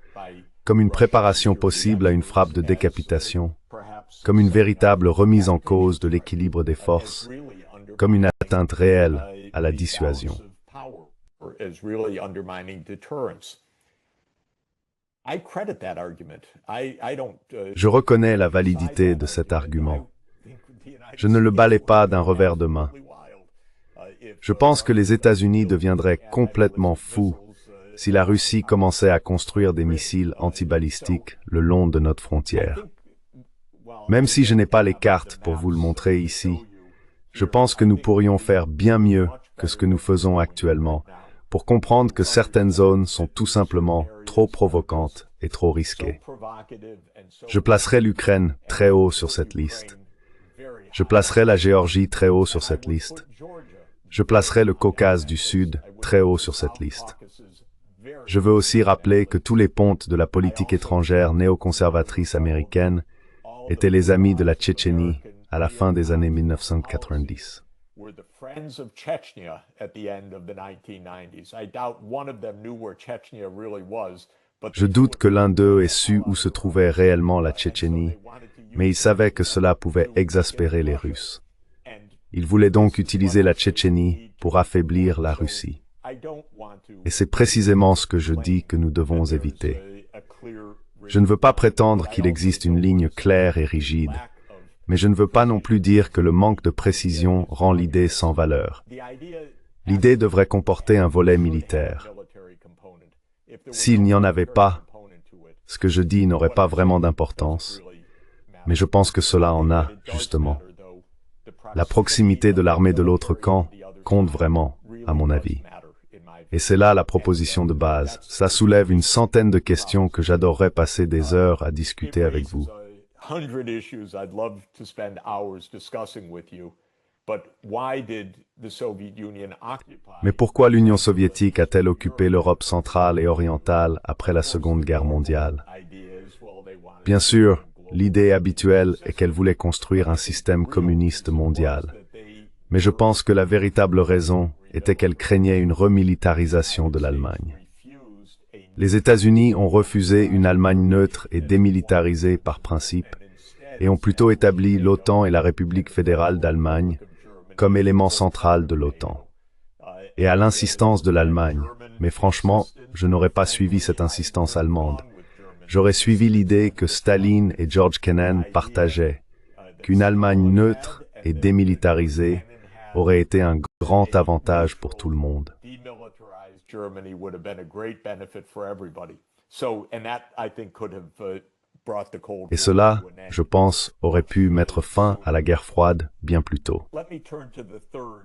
comme une préparation possible à une frappe de décapitation, comme une véritable remise en cause de l'équilibre des forces, comme une atteinte réelle à la dissuasion. Je reconnais la validité de cet argument. Je ne le balais pas d'un revers de main. Je pense que les États-Unis deviendraient complètement fous si la Russie commençait à construire des missiles antibalistiques le long de notre frontière. Même si je n'ai pas les cartes pour vous le montrer ici, je pense que nous pourrions faire bien mieux que ce que nous faisons actuellement pour comprendre que certaines zones sont tout simplement trop provocantes et trop risquées. Je placerai l'Ukraine très haut sur cette liste. Je placerai la Géorgie très haut sur cette liste. Je placerai le Caucase du Sud très haut sur cette liste. Je veux aussi rappeler que tous les pontes de la politique étrangère néoconservatrice américaine étaient les amis de la Tchétchénie à la fin des années 1990. Je doute que l'un d'eux ait su où se trouvait réellement la Tchétchénie, mais il savait que cela pouvait exaspérer les Russes. Il voulait donc utiliser la Tchétchénie pour affaiblir la Russie. Et c'est précisément ce que je dis que nous devons éviter. Je ne veux pas prétendre qu'il existe une ligne claire et rigide, mais je ne veux pas non plus dire que le manque de précision rend l'idée sans valeur. L'idée devrait comporter un volet militaire. S'il n'y en avait pas, ce que je dis n'aurait pas vraiment d'importance, mais je pense que cela en a, justement. La proximité de l'armée de l'autre camp compte vraiment, à mon avis. Et c'est là la proposition de base. Ça soulève une centaine de questions que j'adorerais passer des heures à discuter avec vous. Mais pourquoi l'Union soviétique a-t-elle occupé l'Europe centrale et orientale après la Seconde Guerre mondiale? Bien sûr, l'idée habituelle est qu'elle voulait construire un système communiste mondial. Mais je pense que la véritable raison était qu'elle craignait une remilitarisation de l'Allemagne. Les États-Unis ont refusé une Allemagne neutre et démilitarisée par principe, et ont plutôt établi l'OTAN et la République fédérale d'Allemagne comme élément central de l'OTAN. Et à l'insistance de l'Allemagne, mais franchement, je n'aurais pas suivi cette insistance allemande. J'aurais suivi l'idée que Staline et George Kennan partageaient, qu'une Allemagne neutre et démilitarisée aurait été un grand avantage pour tout le monde. Et cela, je pense, aurait pu mettre fin à la guerre froide bien plus tôt.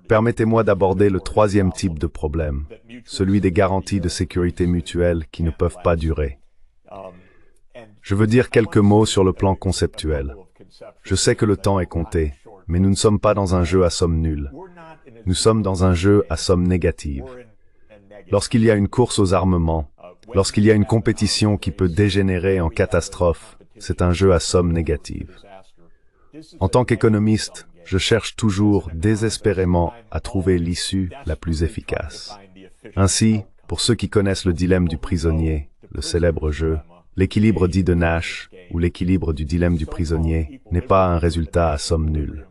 Permettez-moi d'aborder le troisième type de problème, celui des garanties de sécurité mutuelle qui ne peuvent pas durer. Je veux dire quelques mots sur le plan conceptuel. Je sais que le temps est compté, mais nous ne sommes pas dans un jeu à somme nulle. Nous sommes dans un jeu à somme négative. Lorsqu'il y a une course aux armements, lorsqu'il y a une compétition qui peut dégénérer en catastrophe, c'est un jeu à somme négative. En tant qu'économiste, je cherche toujours désespérément à trouver l'issue la plus efficace. Ainsi, pour ceux qui connaissent le dilemme du prisonnier, le célèbre jeu, l'équilibre dit de Nash, ou l'équilibre du dilemme du prisonnier, n'est pas un résultat à somme nulle.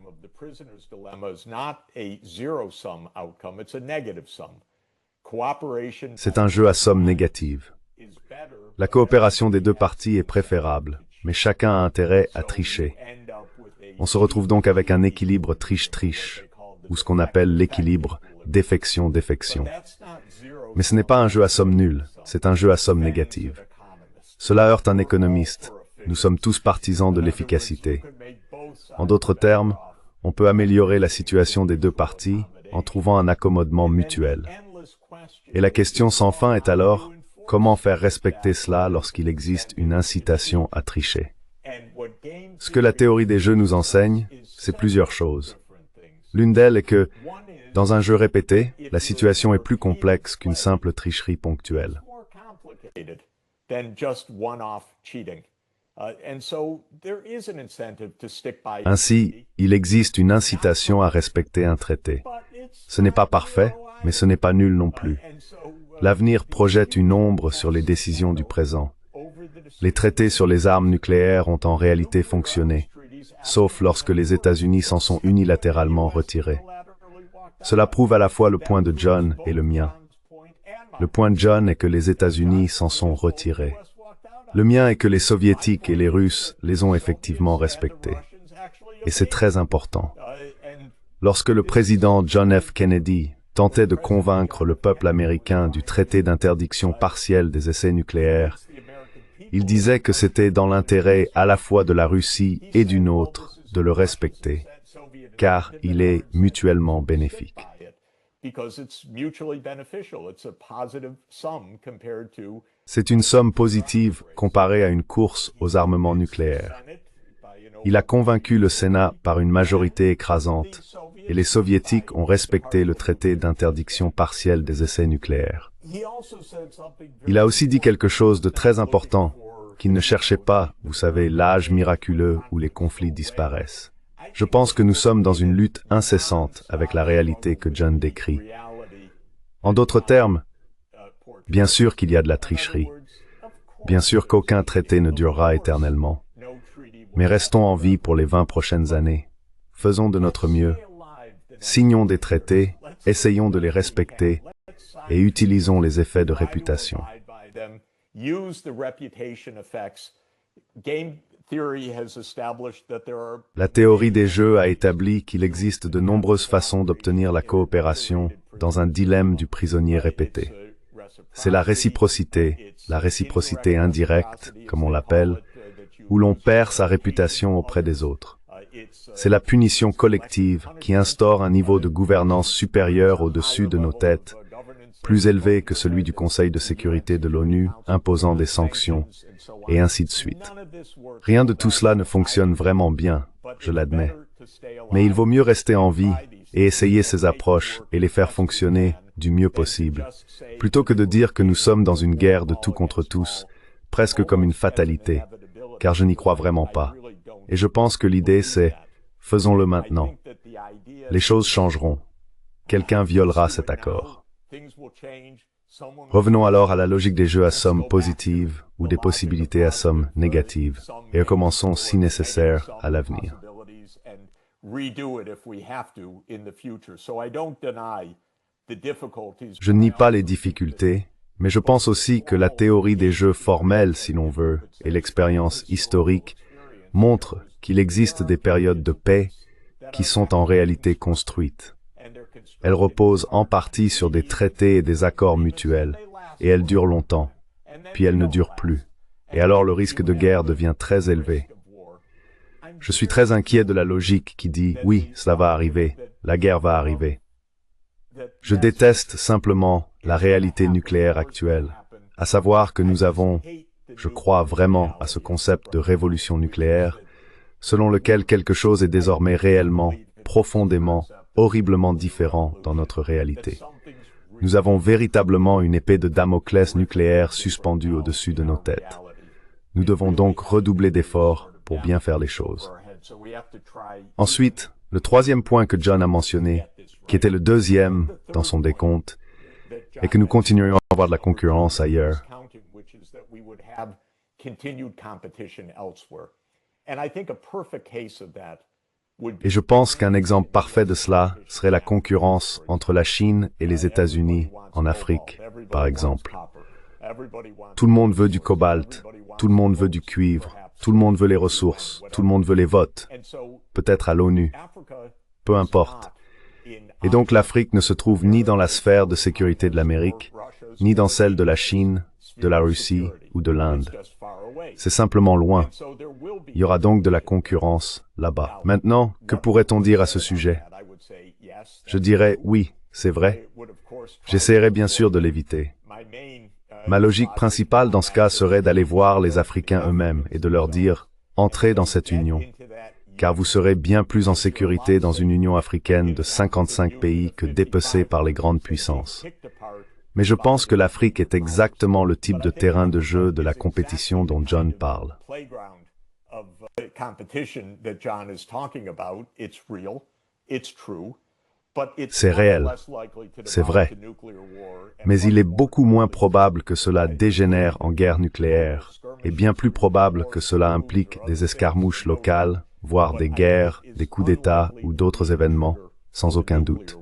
C'est un jeu à somme négative. La coopération des deux parties est préférable, mais chacun a intérêt à tricher. On se retrouve donc avec un équilibre triche-triche, ou ce qu'on appelle l'équilibre défection-défection. Mais ce n'est pas un jeu à somme nulle, c'est un jeu à somme négative. Cela heurte un économiste. Nous sommes tous partisans de l'efficacité. En d'autres termes, on peut améliorer la situation des deux parties en trouvant un accommodement mutuel. Et la question sans fin est alors, comment faire respecter cela lorsqu'il existe une incitation à tricher? Ce que la théorie des jeux nous enseigne, c'est plusieurs choses. L'une d'elles est que, dans un jeu répété, la situation est plus complexe qu'une simple tricherie ponctuelle. Ainsi, il existe une incitation à respecter un traité. Ce n'est pas parfait, mais ce n'est pas nul non plus. L'avenir projette une ombre sur les décisions du présent. Les traités sur les armes nucléaires ont en réalité fonctionné, sauf lorsque les États-Unis s'en sont unilatéralement retirés. Cela prouve à la fois le point de John et le mien. Le point de John est que les États-Unis s'en sont retirés. Le mien est que les Soviétiques et les Russes les ont effectivement respectés. Et c'est très important. Lorsque le président John F. Kennedy tentait de convaincre le peuple américain du traité d'interdiction partielle des essais nucléaires, il disait que c'était dans l'intérêt à la fois de la Russie et du nôtre de le respecter, car il est mutuellement bénéfique. C'est une somme positive comparée à une course aux armements nucléaires. Il a convaincu le Sénat par une majorité écrasante, et les Soviétiques ont respecté le traité d'interdiction partielle des essais nucléaires. Il a aussi dit quelque chose de très important, qu'il ne cherchait pas, vous savez, l'âge miraculeux où les conflits disparaissent. Je pense que nous sommes dans une lutte incessante avec la réalité que John décrit. En d'autres termes, bien sûr qu'il y a de la tricherie. Bien sûr qu'aucun traité ne durera éternellement. Mais restons en vie pour les 20 prochaines années. Faisons de notre mieux. Signons des traités, essayons de les respecter et utilisons les effets de réputation. La théorie des jeux a établi qu'il existe de nombreuses façons d'obtenir la coopération dans un dilemme du prisonnier répété. C'est la réciprocité indirecte, comme on l'appelle, où l'on perd sa réputation auprès des autres. C'est la punition collective qui instaure un niveau de gouvernance supérieur au-dessus de nos têtes, plus élevé que celui du Conseil de sécurité de l'ONU, imposant des sanctions, et ainsi de suite. Rien de tout cela ne fonctionne vraiment bien, je l'admets. Mais il vaut mieux rester en vie et essayer ces approches et les faire fonctionner du mieux possible, plutôt que de dire que nous sommes dans une guerre de tout contre tous, presque comme une fatalité, car je n'y crois vraiment pas. Et je pense que l'idée c'est « faisons-le maintenant ». Les choses changeront. Quelqu'un violera cet accord. Revenons alors à la logique des jeux à somme positive ou des possibilités à somme négative, et recommençons si nécessaire à l'avenir. Je nie pas les difficultés, mais je pense aussi que la théorie des jeux formels, si l'on veut, et l'expérience historique montrent qu'il existe des périodes de paix qui sont en réalité construites. Elles reposent en partie sur des traités et des accords mutuels, et elles durent longtemps, puis elles ne durent plus, et alors le risque de guerre devient très élevé. Je suis très inquiet de la logique qui dit « oui, cela va arriver, la guerre va arriver ». Je déteste simplement la réalité nucléaire actuelle, à savoir que nous avons, je crois vraiment à ce concept de révolution nucléaire, selon lequel quelque chose est désormais réellement, profondément, horriblement différent dans notre réalité. Nous avons véritablement une épée de Damoclès nucléaire suspendue au-dessus de nos têtes. Nous devons donc redoubler d'efforts pour bien faire les choses. Ensuite, le troisième point que John a mentionné, qui était le deuxième dans son décompte, est que nous continuerions à avoir de la concurrence ailleurs. Et je pense qu'un exemple parfait de cela serait la concurrence entre la Chine et les États-Unis en Afrique, par exemple. Tout le monde veut du cobalt, tout le monde veut du cuivre, tout le monde veut les ressources, tout le monde veut les votes, peut-être à l'ONU, peu importe. Et donc l'Afrique ne se trouve ni dans la sphère de sécurité de l'Amérique, ni dans celle de la Chine, de la Russie ou de l'Inde. C'est simplement loin. Il y aura donc de la concurrence là-bas. Maintenant, que pourrait-on dire à ce sujet? Je dirais oui, c'est vrai. J'essaierai bien sûr de l'éviter. Ma logique principale dans ce cas serait d'aller voir les Africains eux-mêmes et de leur dire « entrez dans cette union ». Car vous serez bien plus en sécurité dans une Union africaine de 55 pays que dépecée par les grandes puissances. Mais je pense que l'Afrique est exactement le type de terrain de jeu de la compétition dont John parle. C'est réel, c'est vrai, mais il est beaucoup moins probable que cela dégénère en guerre nucléaire, et bien plus probable que cela implique des escarmouches locales, voire des guerres, des coups d'État ou d'autres événements, sans aucun doute.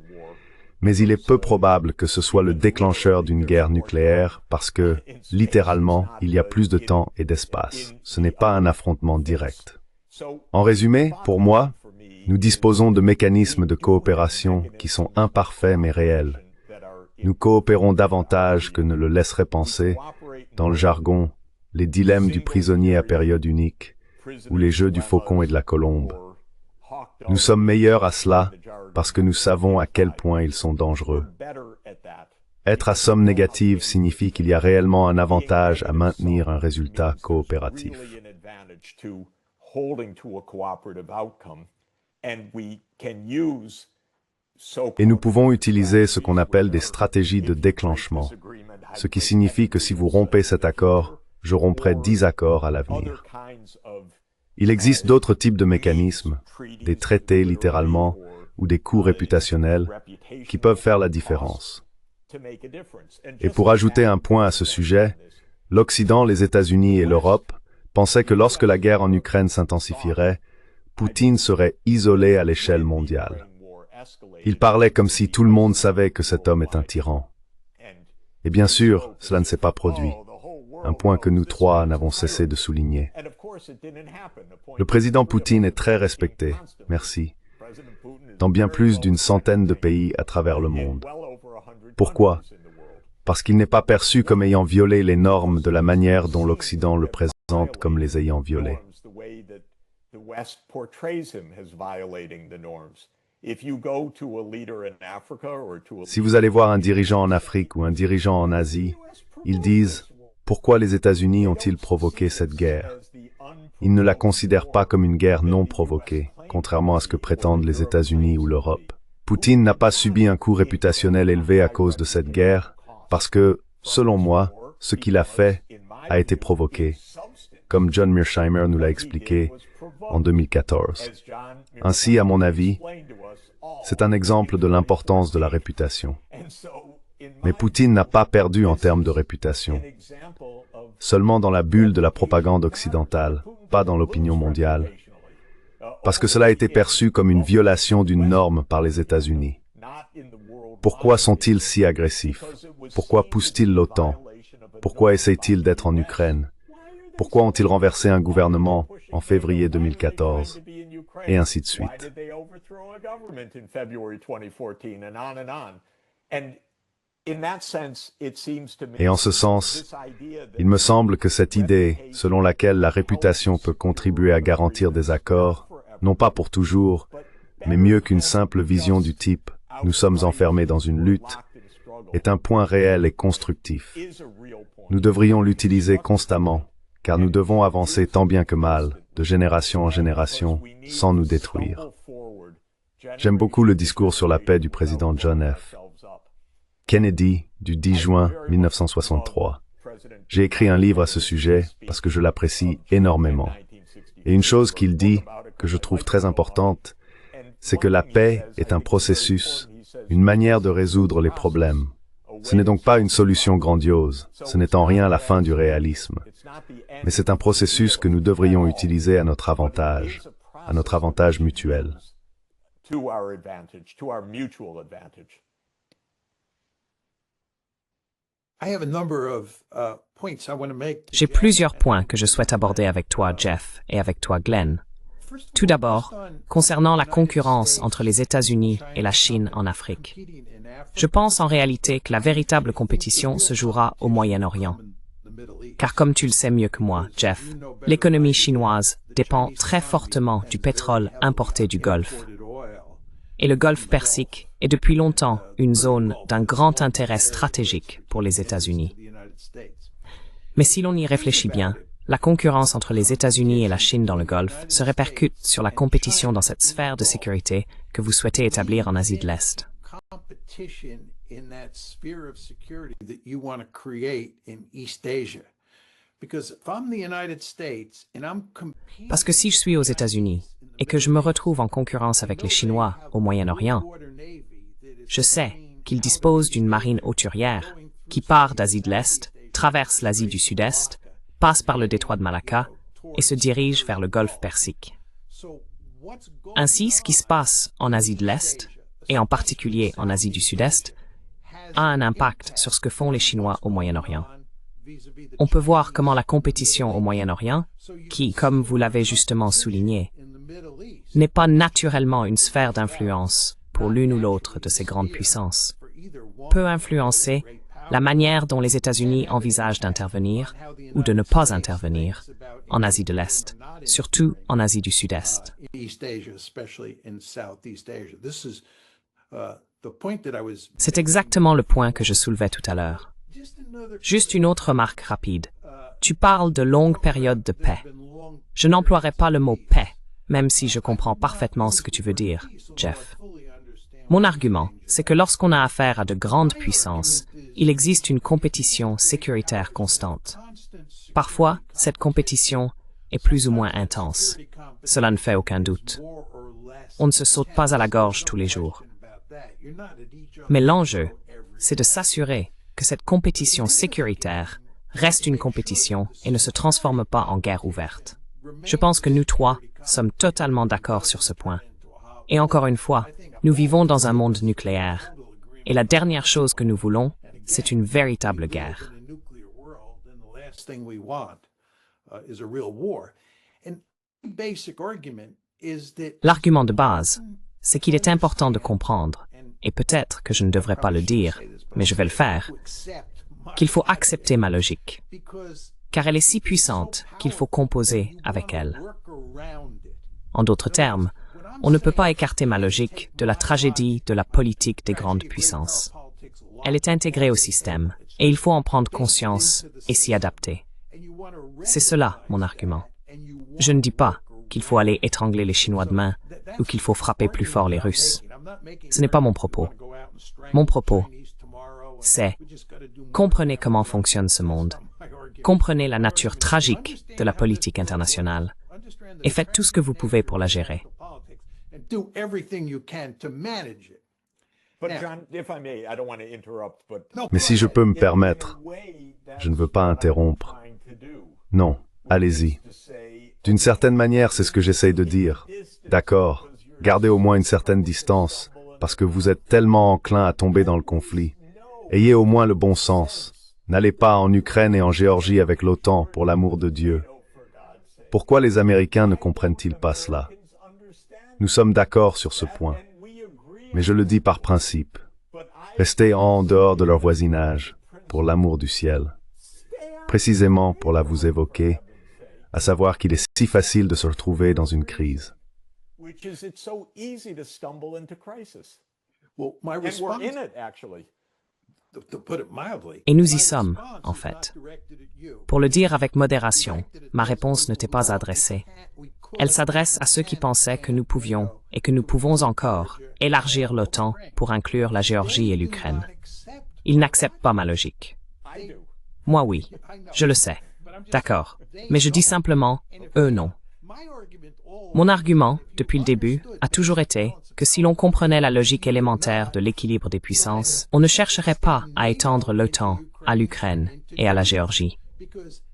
Mais il est peu probable que ce soit le déclencheur d'une guerre nucléaire parce que, littéralement, il y a plus de temps et d'espace. Ce n'est pas un affrontement direct. En résumé, pour moi, nous disposons de mécanismes de coopération qui sont imparfaits mais réels. Nous coopérons davantage que ne le laisserait penser, dans le jargon, les dilemmes du prisonnier à période unique, ou les jeux du faucon et de la colombe. Nous sommes meilleurs à cela parce que nous savons à quel point ils sont dangereux. Être à somme négative signifie qu'il y a réellement un avantage à maintenir un résultat coopératif. Et nous pouvons utiliser ce qu'on appelle des stratégies de déclenchement, ce qui signifie que si vous rompez cet accord, je romprai 10 accords à l'avenir. Il existe d'autres types de mécanismes, des traités littéralement, ou des coups réputationnels, qui peuvent faire la différence. Et pour ajouter un point à ce sujet, l'Occident, les États-Unis et l'Europe pensaient que lorsque la guerre en Ukraine s'intensifierait, Poutine serait isolé à l'échelle mondiale. Il parlait comme si tout le monde savait que cet homme est un tyran. Et bien sûr, cela ne s'est pas produit. Un point que nous trois n'avons cessé de souligner. Le président Poutine est très respecté, merci, dans bien plus d'une centaine de pays à travers le monde. Pourquoi? Parce qu'il n'est pas perçu comme ayant violé les normes de la manière dont l'Occident le présente comme les ayant violées. Si vous allez voir un dirigeant en Afrique ou un dirigeant en Asie, ils disent « Pourquoi les États-Unis ont-ils provoqué cette guerre ?» Ils ne la considèrent pas comme une guerre non provoquée, contrairement à ce que prétendent les États-Unis ou l'Europe. Poutine n'a pas subi un coût réputationnel élevé à cause de cette guerre, parce que, selon moi, ce qu'il a fait a été provoqué, comme John Mearsheimer nous l'a expliqué en 2014. Ainsi, à mon avis, c'est un exemple de l'importance de la réputation. Mais Poutine n'a pas perdu en termes de réputation, seulement dans la bulle de la propagande occidentale, pas dans l'opinion mondiale, parce que cela a été perçu comme une violation d'une norme par les États-Unis. Pourquoi sont-ils si agressifs? Pourquoi poussent-ils l'OTAN? Pourquoi essayent-ils d'être en Ukraine? Pourquoi ont-ils renversé un gouvernement en février 2014? Et ainsi de suite. Et en ce sens, il me semble que cette idée, selon laquelle la réputation peut contribuer à garantir des accords, non pas pour toujours, mais mieux qu'une simple vision du type « nous sommes enfermés dans une lutte », est un point réel et constructif. Nous devrions l'utiliser constamment, car nous devons avancer tant bien que mal, de génération en génération, sans nous détruire. J'aime beaucoup le discours sur la paix du président John F. Kennedy du 10 juin 1963. J'ai écrit un livre à ce sujet parce que je l'apprécie énormément. Et une chose qu'il dit, que je trouve très importante, c'est que la paix est un processus, une manière de résoudre les problèmes. Ce n'est donc pas une solution grandiose, ce n'est en rien la fin du réalisme, mais c'est un processus que nous devrions utiliser à notre avantage mutuel. J'ai plusieurs points que je souhaite aborder avec toi, Jeff, et avec toi, Glenn. Tout d'abord, concernant la concurrence entre les États-Unis et la Chine en Afrique. Je pense en réalité que la véritable compétition se jouera au Moyen-Orient. Car comme tu le sais mieux que moi, Jeff, l'économie chinoise dépend très fortement du pétrole importé du Golfe. Et le Golfe Persique est depuis longtemps une zone d'un grand intérêt stratégique pour les États-Unis. Mais si l'on y réfléchit bien, la concurrence entre les États-Unis et la Chine dans le Golfe se répercute sur la compétition dans cette sphère de sécurité que vous souhaitez établir en Asie de l'Est. Parce que si je suis aux États-Unis et que je me retrouve en concurrence avec les Chinois au Moyen-Orient, je sais qu'ils disposent d'une marine hauturière qui part d'Asie de l'Est, traverse l'Asie du Sud-Est, passe par le détroit de Malacca et se dirige vers le Golfe Persique. Ainsi, ce qui se passe en Asie de l'Est, et en particulier en Asie du Sud-Est, a un impact sur ce que font les Chinois au Moyen-Orient. On peut voir comment la compétition au Moyen-Orient, qui, comme vous l'avez justement souligné, n'est pas naturellement une sphère d'influence pour l'une ou l'autre de ces grandes puissances, peut influencer la manière dont les États-Unis envisagent d'intervenir ou de ne pas intervenir en Asie de l'Est, surtout en Asie du Sud-Est. C'est exactement le point que je soulevais tout à l'heure. Juste une autre remarque rapide. Tu parles de longues périodes de paix. Je n'emploierai pas le mot paix, même si je comprends parfaitement ce que tu veux dire, Jeff. Mon argument, c'est que lorsqu'on a affaire à de grandes puissances, il existe une compétition sécuritaire constante. Parfois, cette compétition est plus ou moins intense. Cela ne fait aucun doute. On ne se saute pas à la gorge tous les jours. Mais l'enjeu, c'est de s'assurer que cette compétition sécuritaire reste une compétition et ne se transforme pas en guerre ouverte. Je pense que nous trois sommes totalement d'accord sur ce point. Et encore une fois, nous vivons dans un monde nucléaire. Et la dernière chose que nous voulons, c'est une véritable guerre. L'argument de base, c'est qu'il est important de comprendre, et peut-être que je ne devrais pas le dire, mais je vais le faire, qu'il faut accepter ma logique, car elle est si puissante qu'il faut composer avec elle. En d'autres termes, on ne peut pas écarter ma logique de la tragédie de la politique des grandes puissances. Elle est intégrée au système, et il faut en prendre conscience et s'y adapter. C'est cela, mon argument. Je ne dis pas qu'il faut aller étrangler les Chinois demain ou qu'il faut frapper plus fort les Russes. Ce n'est pas mon propos. Mon propos, c'est comprenez comment fonctionne ce monde. Comprenez la nature tragique de la politique internationale et faites tout ce que vous pouvez pour la gérer. Mais si je peux me permettre, je ne veux pas interrompre. Non, allez-y. D'une certaine manière, c'est ce que j'essaye de dire. D'accord, gardez au moins une certaine distance, parce que vous êtes tellement enclin à tomber dans le conflit. Ayez au moins le bon sens. N'allez pas en Ukraine et en Géorgie avec l'OTAN, pour l'amour de Dieu. Pourquoi les Américains ne comprennent-ils pas cela? Nous sommes d'accord sur ce point. Mais je le dis par principe. Restez en dehors de leur voisinage, pour l'amour du ciel. Précisément pour la vous évoquer, à savoir qu'il est si facile de se retrouver dans une crise. Et nous y sommes, en fait. Pour le dire avec modération, ma réponse ne t'est pas adressée. Elle s'adresse à ceux qui pensaient que nous pouvions, et que nous pouvons encore, élargir l'OTAN pour inclure la Géorgie et l'Ukraine. Ils n'acceptent pas ma logique. Moi oui, je le sais. D'accord. Mais je dis simplement, eux non. Mon argument, depuis le début, a toujours été que si l'on comprenait la logique élémentaire de l'équilibre des puissances, on ne chercherait pas à étendre l'OTAN à l'Ukraine et à la Géorgie.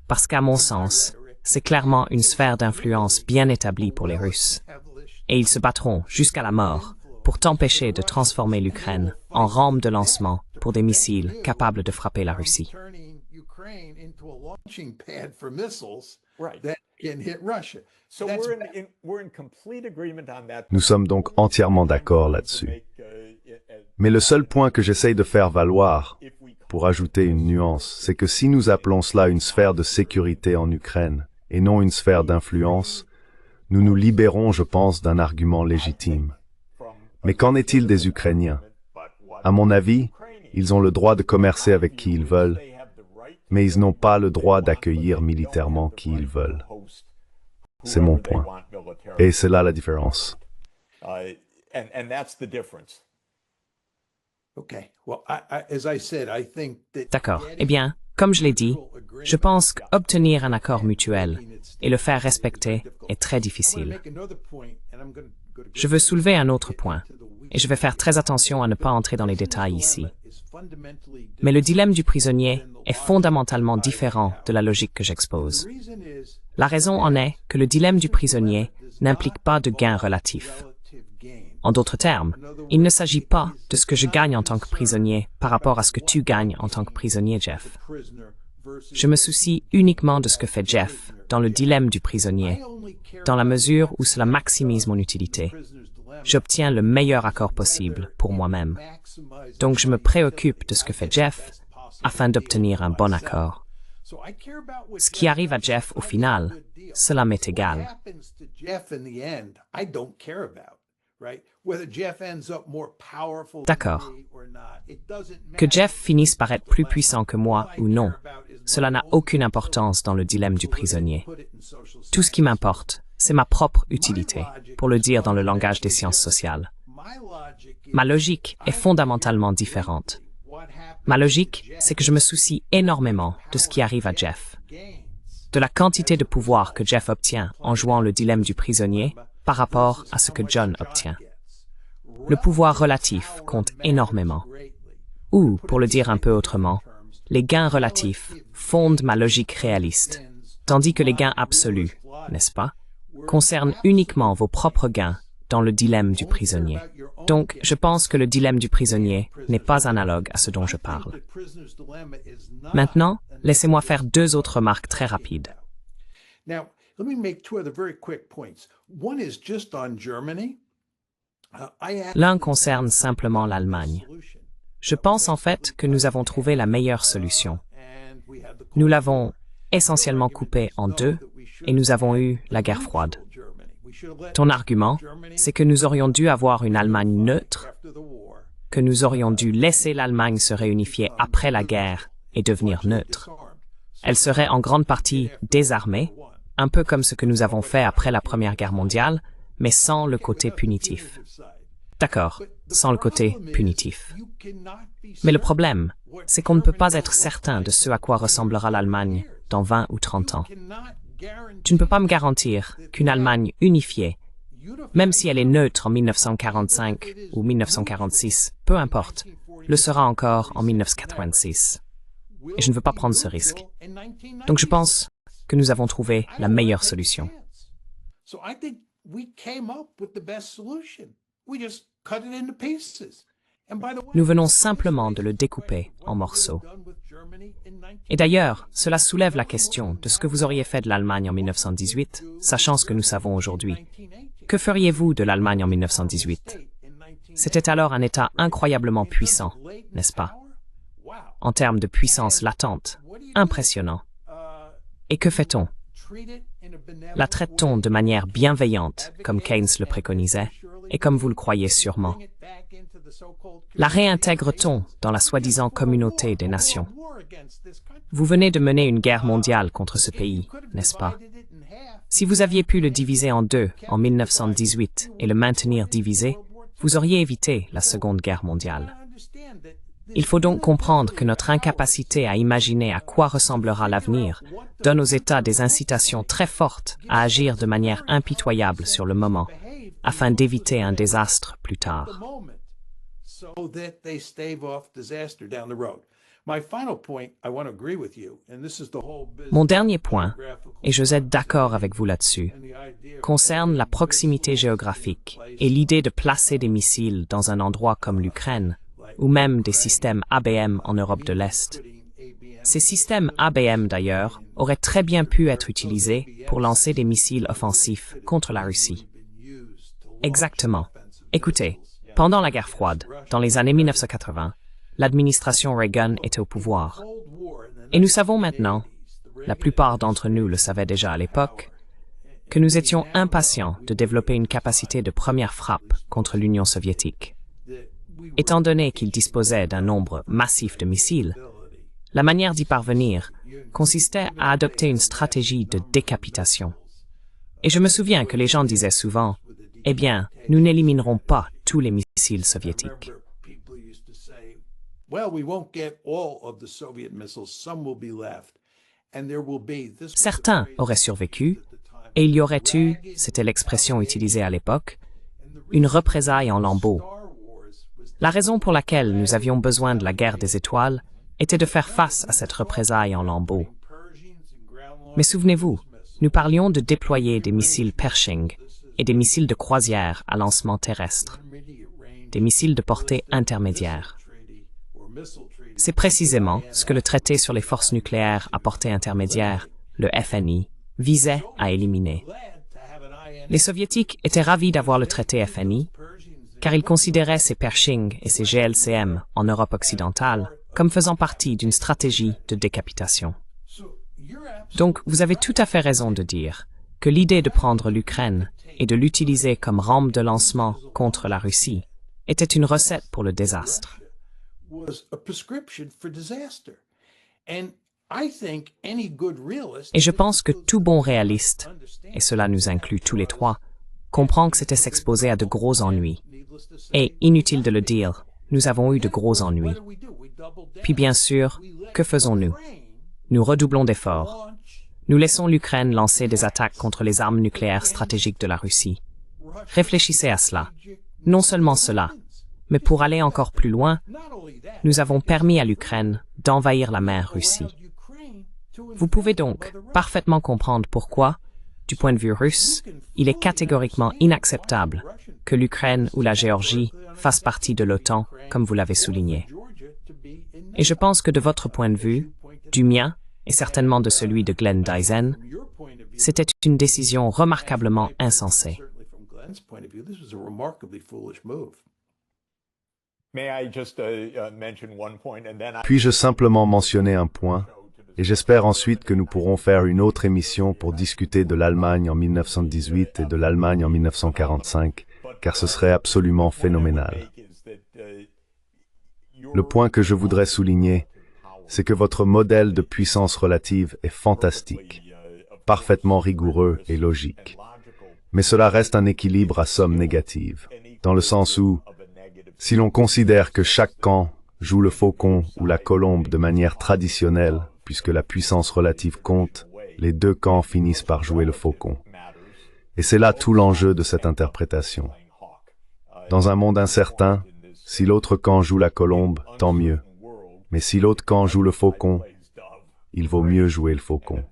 Parce qu'à mon sens, c'est clairement une sphère d'influence bien établie pour les Russes. Et ils se battront jusqu'à la mort pour t'empêcher de transformer l'Ukraine en rampe de lancement pour des missiles capables de frapper la Russie. Nous sommes donc entièrement d'accord là-dessus. Mais le seul point que j'essaye de faire valoir, pour ajouter une nuance, c'est que si nous appelons cela une sphère de sécurité en Ukraine, et non une sphère d'influence, nous nous libérons, je pense, d'un argument légitime. Mais qu'en est-il des Ukrainiens? À mon avis, ils ont le droit de commercer avec qui ils veulent, mais ils n'ont pas le droit d'accueillir militairement qui ils veulent. C'est mon point. Et c'est là la différence. D'accord. Eh bien, comme je l'ai dit, je pense qu'obtenir un accord mutuel et le faire respecter est très difficile. Je veux soulever un autre point, et je vais faire très attention à ne pas entrer dans les détails ici. Mais le dilemme du prisonnier est fondamentalement différent de la logique que j'expose. La raison en est que le dilemme du prisonnier n'implique pas de gain relatif. En d'autres termes, il ne s'agit pas de ce que je gagne en tant que prisonnier par rapport à ce que tu gagnes en tant que prisonnier, Jeff. Je me soucie uniquement de ce que fait Jeff dans le dilemme du prisonnier, dans la mesure où cela maximise mon utilité. J'obtiens le meilleur accord possible pour moi-même. Donc je me préoccupe de ce que fait Jeff afin d'obtenir un bon accord. Ce qui arrive à Jeff au final, cela m'est égal. D'accord. Que Jeff finisse par être plus puissant que moi ou non, cela n'a aucune importance dans le dilemme du prisonnier. Tout ce qui m'importe, c'est ma propre utilité, pour le dire dans le langage des sciences sociales. Ma logique est fondamentalement différente. Ma logique, c'est que je me soucie énormément de ce qui arrive à Jeff, de la quantité de pouvoir que Jeff obtient en jouant le dilemme du prisonnier par rapport à ce que John obtient. Le pouvoir relatif compte énormément. Ou, pour le dire un peu autrement, les gains relatifs fondent ma logique réaliste, tandis que les gains absolus, n'est-ce pas, concernent uniquement vos propres gains dans le dilemme du prisonnier. Donc, je pense que le dilemme du prisonnier n'est pas analogue à ce dont je parle. Maintenant, laissez-moi faire deux autres remarques très rapides. L'un concerne simplement l'Allemagne. Je pense en fait que nous avons trouvé la meilleure solution. Nous l'avons essentiellement coupée en deux et nous avons eu la guerre froide. Ton argument, c'est que nous aurions dû avoir une Allemagne neutre, que nous aurions dû laisser l'Allemagne se réunifier après la guerre et devenir neutre. Elle serait en grande partie désarmée, un peu comme ce que nous avons fait après la Première Guerre mondiale, mais sans le côté punitif. D'accord, sans le côté punitif. Mais le problème, c'est qu'on ne peut pas être certain de ce à quoi ressemblera l'Allemagne dans 20 ou 30 ans. Tu ne peux pas me garantir qu'une Allemagne unifiée, même si elle est neutre en 1945 ou 1946, peu importe, le sera encore en 1986. Et je ne veux pas prendre ce risque. Donc je pense que nous avons trouvé la meilleure solution. Nous venons simplement de le découper en morceaux. Et d'ailleurs, cela soulève la question de ce que vous auriez fait de l'Allemagne en 1918, sachant ce que nous savons aujourd'hui. Que feriez-vous de l'Allemagne en 1918? C'était alors un État incroyablement puissant, n'est-ce pas? En termes de puissance latente, impressionnant. Et que fait-on? La traite-t-on de manière bienveillante, comme Keynes le préconisait, et comme vous le croyez sûrement? La réintègre-t-on dans la soi-disant communauté des nations? Vous venez de mener une guerre mondiale contre ce pays, n'est-ce pas? Si vous aviez pu le diviser en deux en 1918 et le maintenir divisé, vous auriez évité la Seconde Guerre mondiale. Il faut donc comprendre que notre incapacité à imaginer à quoi ressemblera l'avenir donne aux États des incitations très fortes à agir de manière impitoyable sur le moment, afin d'éviter un désastre plus tard. Mon dernier point, et je suis d'accord avec vous là-dessus, concerne la proximité géographique et l'idée de placer des missiles dans un endroit comme l'Ukraine, ou même des systèmes ABM en Europe de l'Est. Ces systèmes ABM, d'ailleurs, auraient très bien pu être utilisés pour lancer des missiles offensifs contre la Russie. Exactement. Écoutez, pendant la guerre froide, dans les années 1980, l'administration Reagan était au pouvoir. Et nous savons maintenant, la plupart d'entre nous le savaient déjà à l'époque, que nous étions impatients de développer une capacité de première frappe contre l'Union soviétique. Étant donné qu'il disposait d'un nombre massif de missiles, la manière d'y parvenir consistait à adopter une stratégie de décapitation. Et je me souviens que les gens disaient souvent, « Eh bien, nous n'éliminerons pas tous les missiles soviétiques. » Certains auraient survécu, et il y aurait eu, c'était l'expression utilisée à l'époque, une représaille en lambeaux. La raison pour laquelle nous avions besoin de la guerre des étoiles était de faire face à cette représaille en lambeaux. Mais souvenez-vous, nous parlions de déployer des missiles Pershing et des missiles de croisière à lancement terrestre, des missiles de portée intermédiaire. C'est précisément ce que le traité sur les forces nucléaires à portée intermédiaire, le FNI, visait à éliminer. Les Soviétiques étaient ravis d'avoir le traité FNI, car ils considéraient ces Pershing et ces GLCM en Europe occidentale comme faisant partie d'une stratégie de décapitation. Donc, vous avez tout à fait raison de dire que l'idée de prendre l'Ukraine et de l'utiliser comme rampe de lancement contre la Russie était une recette pour le désastre. Et je pense que tout bon réaliste, et cela nous inclut tous les trois, comprend que c'était s'exposer à de gros ennuis. Et, inutile de le dire, nous avons eu de gros ennuis. Puis bien sûr, que faisons-nous? Nous redoublons d'efforts. Nous laissons l'Ukraine lancer des attaques contre les armes nucléaires stratégiques de la Russie. Réfléchissez à cela. Non seulement cela, mais pour aller encore plus loin, nous avons permis à l'Ukraine d'envahir la mer Russie. Vous pouvez donc parfaitement comprendre pourquoi, du point de vue russe, il est catégoriquement inacceptable que l'Ukraine ou la Géorgie fassent partie de l'OTAN, comme vous l'avez souligné. Et je pense que de votre point de vue, du mien, et certainement de celui de Glenn Dyson, c'était une décision remarquablement insensée. Puis-je simplement mentionner un point, et j'espère ensuite que nous pourrons faire une autre émission pour discuter de l'Allemagne en 1918 et de l'Allemagne en 1945, car ce serait absolument phénoménal. Le point que je voudrais souligner, c'est que votre modèle de puissance relative est fantastique, parfaitement rigoureux et logique. Mais cela reste un équilibre à somme négative, dans le sens où, si l'on considère que chaque camp joue le faucon ou la colombe de manière traditionnelle, puisque la puissance relative compte, les deux camps finissent par jouer le faucon. Et c'est là tout l'enjeu de cette interprétation. Dans un monde incertain, si l'autre camp joue la colombe, tant mieux. Mais si l'autre camp joue le faucon, il vaut mieux jouer le faucon.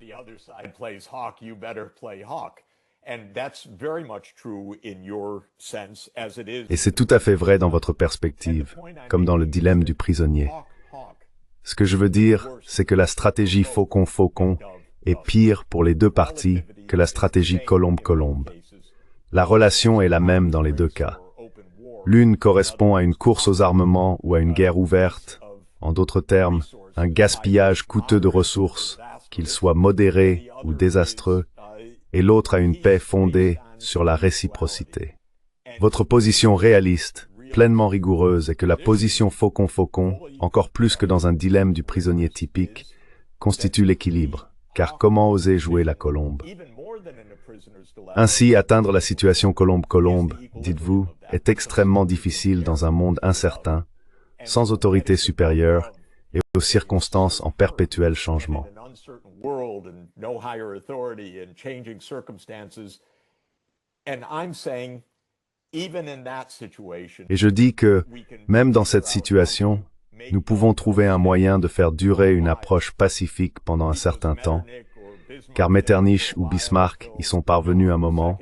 Et c'est tout à fait vrai dans votre perspective, comme dans le dilemme du prisonnier. Ce que je veux dire, c'est que la stratégie faucon-faucon est pire pour les deux parties que la stratégie colombe-colombe. La relation est la même dans les deux cas. L'une correspond à une course aux armements ou à une guerre ouverte, en d'autres termes, un gaspillage coûteux de ressources, qu'il soit modéré ou désastreux, et l'autre à une paix fondée sur la réciprocité. Votre position réaliste, pleinement rigoureuse, est que la position faucon-faucon, encore plus que dans un dilemme du prisonnier typique, constitue l'équilibre, car comment oser jouer la colombe? Ainsi, atteindre la situation colombe-colombe, dites-vous, est extrêmement difficile dans un monde incertain, sans autorité supérieure et aux circonstances en perpétuel changement. Et je dis que, même dans cette situation, nous pouvons trouver un moyen de faire durer une approche pacifique pendant un certain temps, car Metternich ou Bismarck y sont parvenus un moment,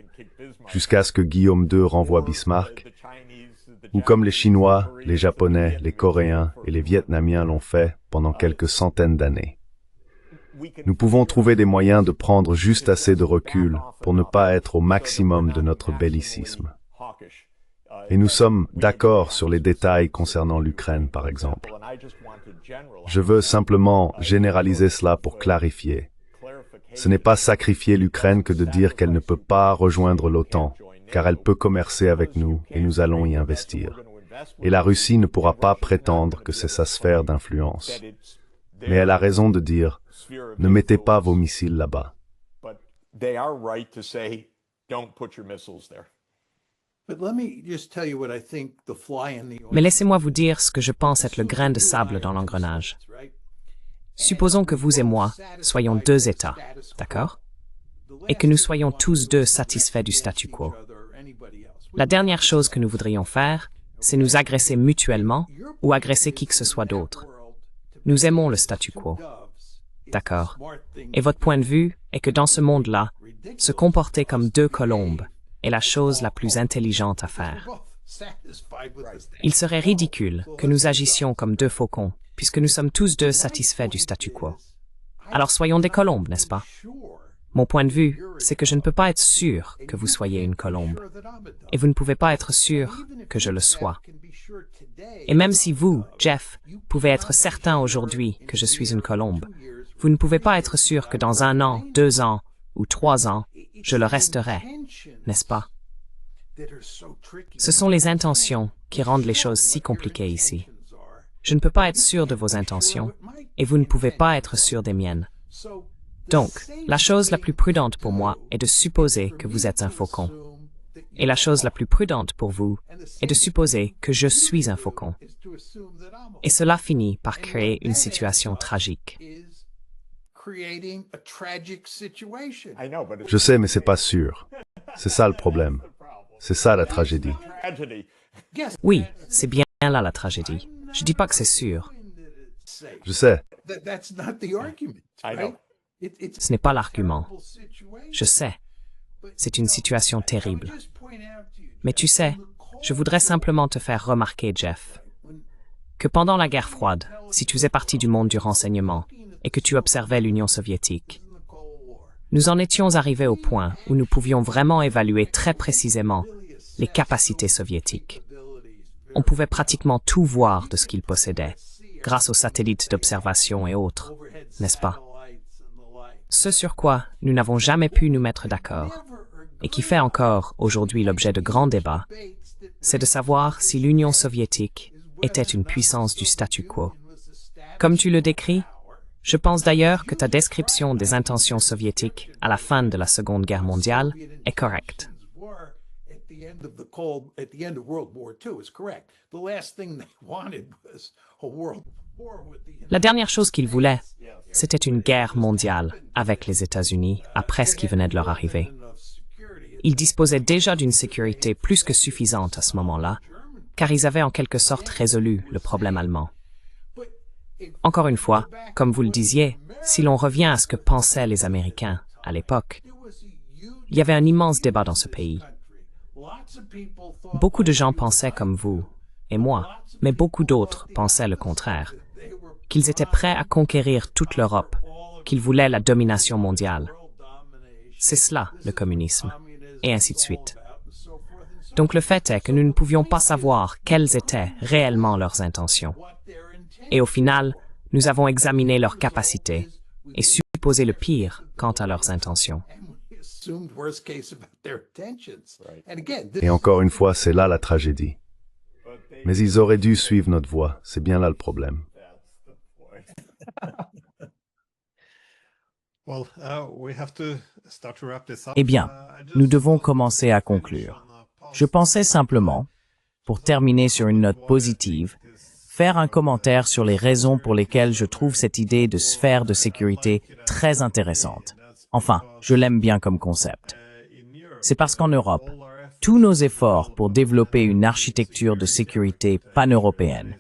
jusqu'à ce que Guillaume II renvoie Bismarck, ou comme les Chinois, les Japonais, les Coréens et les Vietnamiens l'ont fait pendant quelques centaines d'années. Nous pouvons trouver des moyens de prendre juste assez de recul pour ne pas être au maximum de notre bellicisme. Et nous sommes d'accord sur les détails concernant l'Ukraine, par exemple. Je veux simplement généraliser cela pour clarifier. Ce n'est pas sacrifier l'Ukraine que de dire qu'elle ne peut pas rejoindre l'OTAN, car elle peut commercer avec nous et nous allons y investir. Et la Russie ne pourra pas prétendre que c'est sa sphère d'influence. Mais elle a raison de dire, ne mettez pas vos missiles là-bas. Mais laissez-moi vous dire ce que je pense être le grain de sable dans l'engrenage. Supposons que vous et moi soyons deux États, d'accord? Et que nous soyons tous deux satisfaits du statu quo. La dernière chose que nous voudrions faire, c'est nous agresser mutuellement ou agresser qui que ce soit d'autre. Nous aimons le statu quo. D'accord. Et votre point de vue est que dans ce monde-là, se comporter comme deux colombes est la chose la plus intelligente à faire. Il serait ridicule que nous agissions comme deux faucons, puisque nous sommes tous deux satisfaits du statu quo. Alors soyons des colombes, n'est-ce pas? Mon point de vue, c'est que je ne peux pas être sûr que vous soyez une colombe. Et vous ne pouvez pas être sûr que je le sois. Et même si vous, Jeff, pouvez être certain aujourd'hui que je suis une colombe, vous ne pouvez pas être sûr que dans 1 an, 2 ans ou 3 ans, je le resterai, n'est-ce pas? Ce sont les intentions qui rendent les choses si compliquées ici. Je ne peux pas être sûr de vos intentions, et vous ne pouvez pas être sûr des miennes. Donc, la chose la plus prudente pour moi est de supposer que vous êtes un faucon. Et la chose la plus prudente pour vous est de supposer que je suis un faucon. Et cela finit par créer une situation tragique. Je sais, mais c'est pas sûr. C'est ça le problème. C'est ça la tragédie. Oui, c'est bien là la tragédie. Je dis pas que c'est sûr. Je sais. Ce n'est pas l'argument. Je sais. C'est une situation terrible. Mais tu sais, je voudrais simplement te faire remarquer, Jeff, que pendant la guerre froide, si tu faisais partie du monde du renseignement et que tu observais l'Union soviétique, nous en étions arrivés au point où nous pouvions vraiment évaluer très précisément les capacités soviétiques. On pouvait pratiquement tout voir de ce qu'ils possédaient, grâce aux satellites d'observation et autres, n'est-ce pas? Ce sur quoi nous n'avons jamais pu nous mettre d'accord, et qui fait encore aujourd'hui l'objet de grands débats, c'est de savoir si l'Union soviétique était une puissance du statu quo. Comme tu le décris, je pense d'ailleurs que ta description des intentions soviétiques à la fin de la Seconde Guerre mondiale est correcte. La dernière chose qu'ils voulaient, c'était une guerre mondiale avec les États-Unis après ce qui venait de leur arriver. Ils disposaient déjà d'une sécurité plus que suffisante à ce moment-là, car ils avaient en quelque sorte résolu le problème allemand. Encore une fois, comme vous le disiez, si l'on revient à ce que pensaient les Américains à l'époque, il y avait un immense débat dans ce pays. Beaucoup de gens pensaient comme vous et moi, mais beaucoup d'autres pensaient le contraire, qu'ils étaient prêts à conquérir toute l'Europe, qu'ils voulaient la domination mondiale. C'est cela, le communisme, et ainsi de suite. Donc le fait est que nous ne pouvions pas savoir quelles étaient réellement leurs intentions. Et au final, nous avons examiné leurs capacités et supposé le pire quant à leurs intentions. Et encore une fois, c'est là la tragédie. Mais ils auraient dû suivre notre voie. C'est bien là le problème. Eh bien, nous devons commencer à conclure. Je pensais simplement, pour terminer sur une note positive, faire un commentaire sur les raisons pour lesquelles je trouve cette idée de sphère de sécurité très intéressante. Enfin, je l'aime bien comme concept. C'est parce qu'en Europe, tous nos efforts pour développer une architecture de sécurité pan-européenne,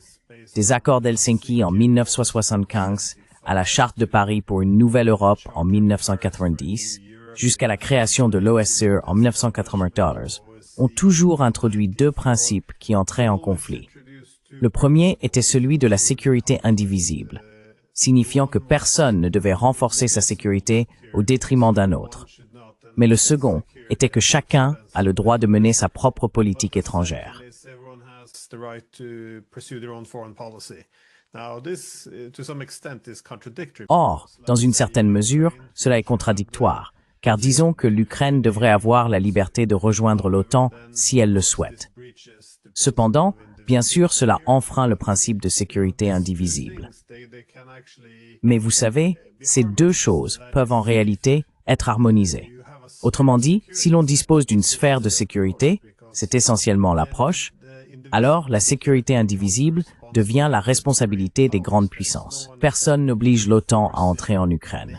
des accords d'Helsinki en 1975 à la Charte de Paris pour une nouvelle Europe en 1990, jusqu'à la création de l'OSCE en 1994, ont toujours introduit deux principes qui entraient en conflit. Le premier était celui de la sécurité indivisible, signifiant que personne ne devait renforcer sa sécurité au détriment d'un autre. Mais le second était que chacun a le droit de mener sa propre politique étrangère. Or, dans une certaine mesure, cela est contradictoire, car disons que l'Ukraine devrait avoir la liberté de rejoindre l'OTAN si elle le souhaite. Cependant, bien sûr, cela enfreint le principe de sécurité indivisible. Mais vous savez, ces deux choses peuvent en réalité être harmonisées. Autrement dit, si l'on dispose d'une sphère de sécurité, c'est essentiellement l'approche, alors la sécurité indivisible devient la responsabilité des grandes puissances. Personne n'oblige l'OTAN à entrer en Ukraine.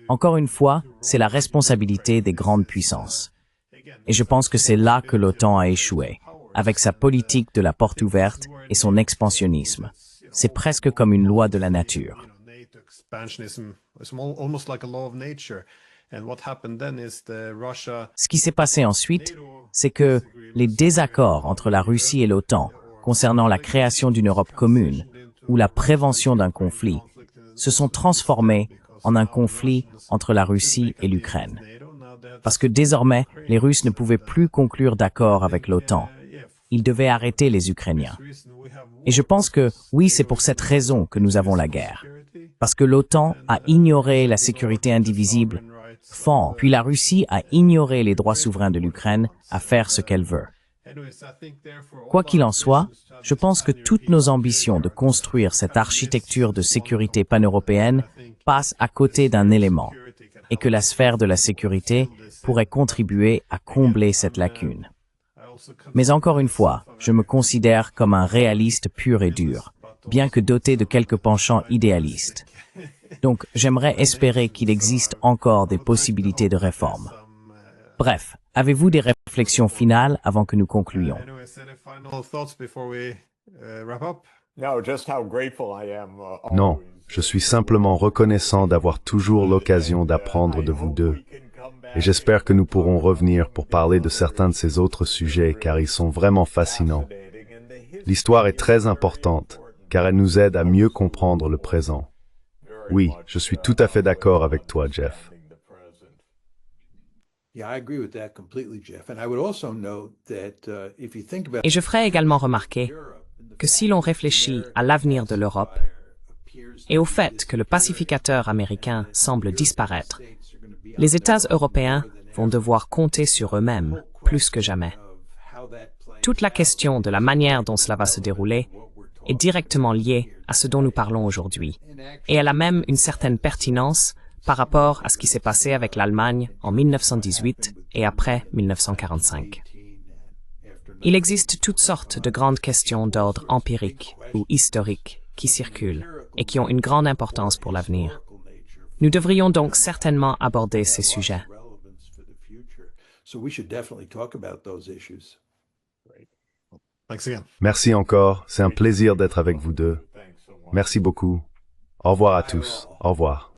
Encore une fois, c'est la responsabilité des grandes puissances. Et je pense que c'est là que l'OTAN a échoué, avec sa politique de la porte ouverte et son expansionnisme. C'est presque comme une loi de la nature. Ce qui s'est passé ensuite, c'est que les désaccords entre la Russie et l'OTAN concernant la création d'une Europe commune ou la prévention d'un conflit se sont transformés en un conflit entre la Russie et l'Ukraine. Parce que désormais, les Russes ne pouvaient plus conclure d'accord avec l'OTAN. Ils devaient arrêter les Ukrainiens. Et je pense que, oui, c'est pour cette raison que nous avons la guerre. Parce que l'OTAN a ignoré la sécurité indivisible, puis la Russie a ignoré les droits souverains de l'Ukraine à faire ce qu'elle veut. Quoi qu'il en soit, je pense que toutes nos ambitions de construire cette architecture de sécurité pan-européenne passent à côté d'un élément. et que la sphère de la sécurité pourrait contribuer à combler cette lacune. Mais encore une fois, je me considère comme un réaliste pur et dur, bien que doté de quelques penchants idéalistes. Donc, j'aimerais espérer qu'il existe encore des possibilités de réforme. Bref, avez-vous des réflexions finales avant que nous concluions? Non, je suis simplement reconnaissant d'avoir toujours l'occasion d'apprendre de vous deux. Et j'espère que nous pourrons revenir pour parler de certains de ces autres sujets car ils sont vraiment fascinants. L'histoire est très importante car elle nous aide à mieux comprendre le présent. Oui, je suis tout à fait d'accord avec toi, Jeff. Et je ferai également remarquer que si l'on réfléchit à l'avenir de l'Europe et au fait que le pacificateur américain semble disparaître, les États européens vont devoir compter sur eux-mêmes plus que jamais. Toute la question de la manière dont cela va se dérouler est directement liée à ce dont nous parlons aujourd'hui, et elle a même une certaine pertinence par rapport à ce qui s'est passé avec l'Allemagne en 1918 et après 1945. Il existe toutes sortes de grandes questions d'ordre empirique ou historique qui circulent et qui ont une grande importance pour l'avenir. Nous devrions donc certainement aborder ces sujets. Merci encore, c'est un plaisir d'être avec vous deux. Merci beaucoup. Au revoir à tous. Au revoir.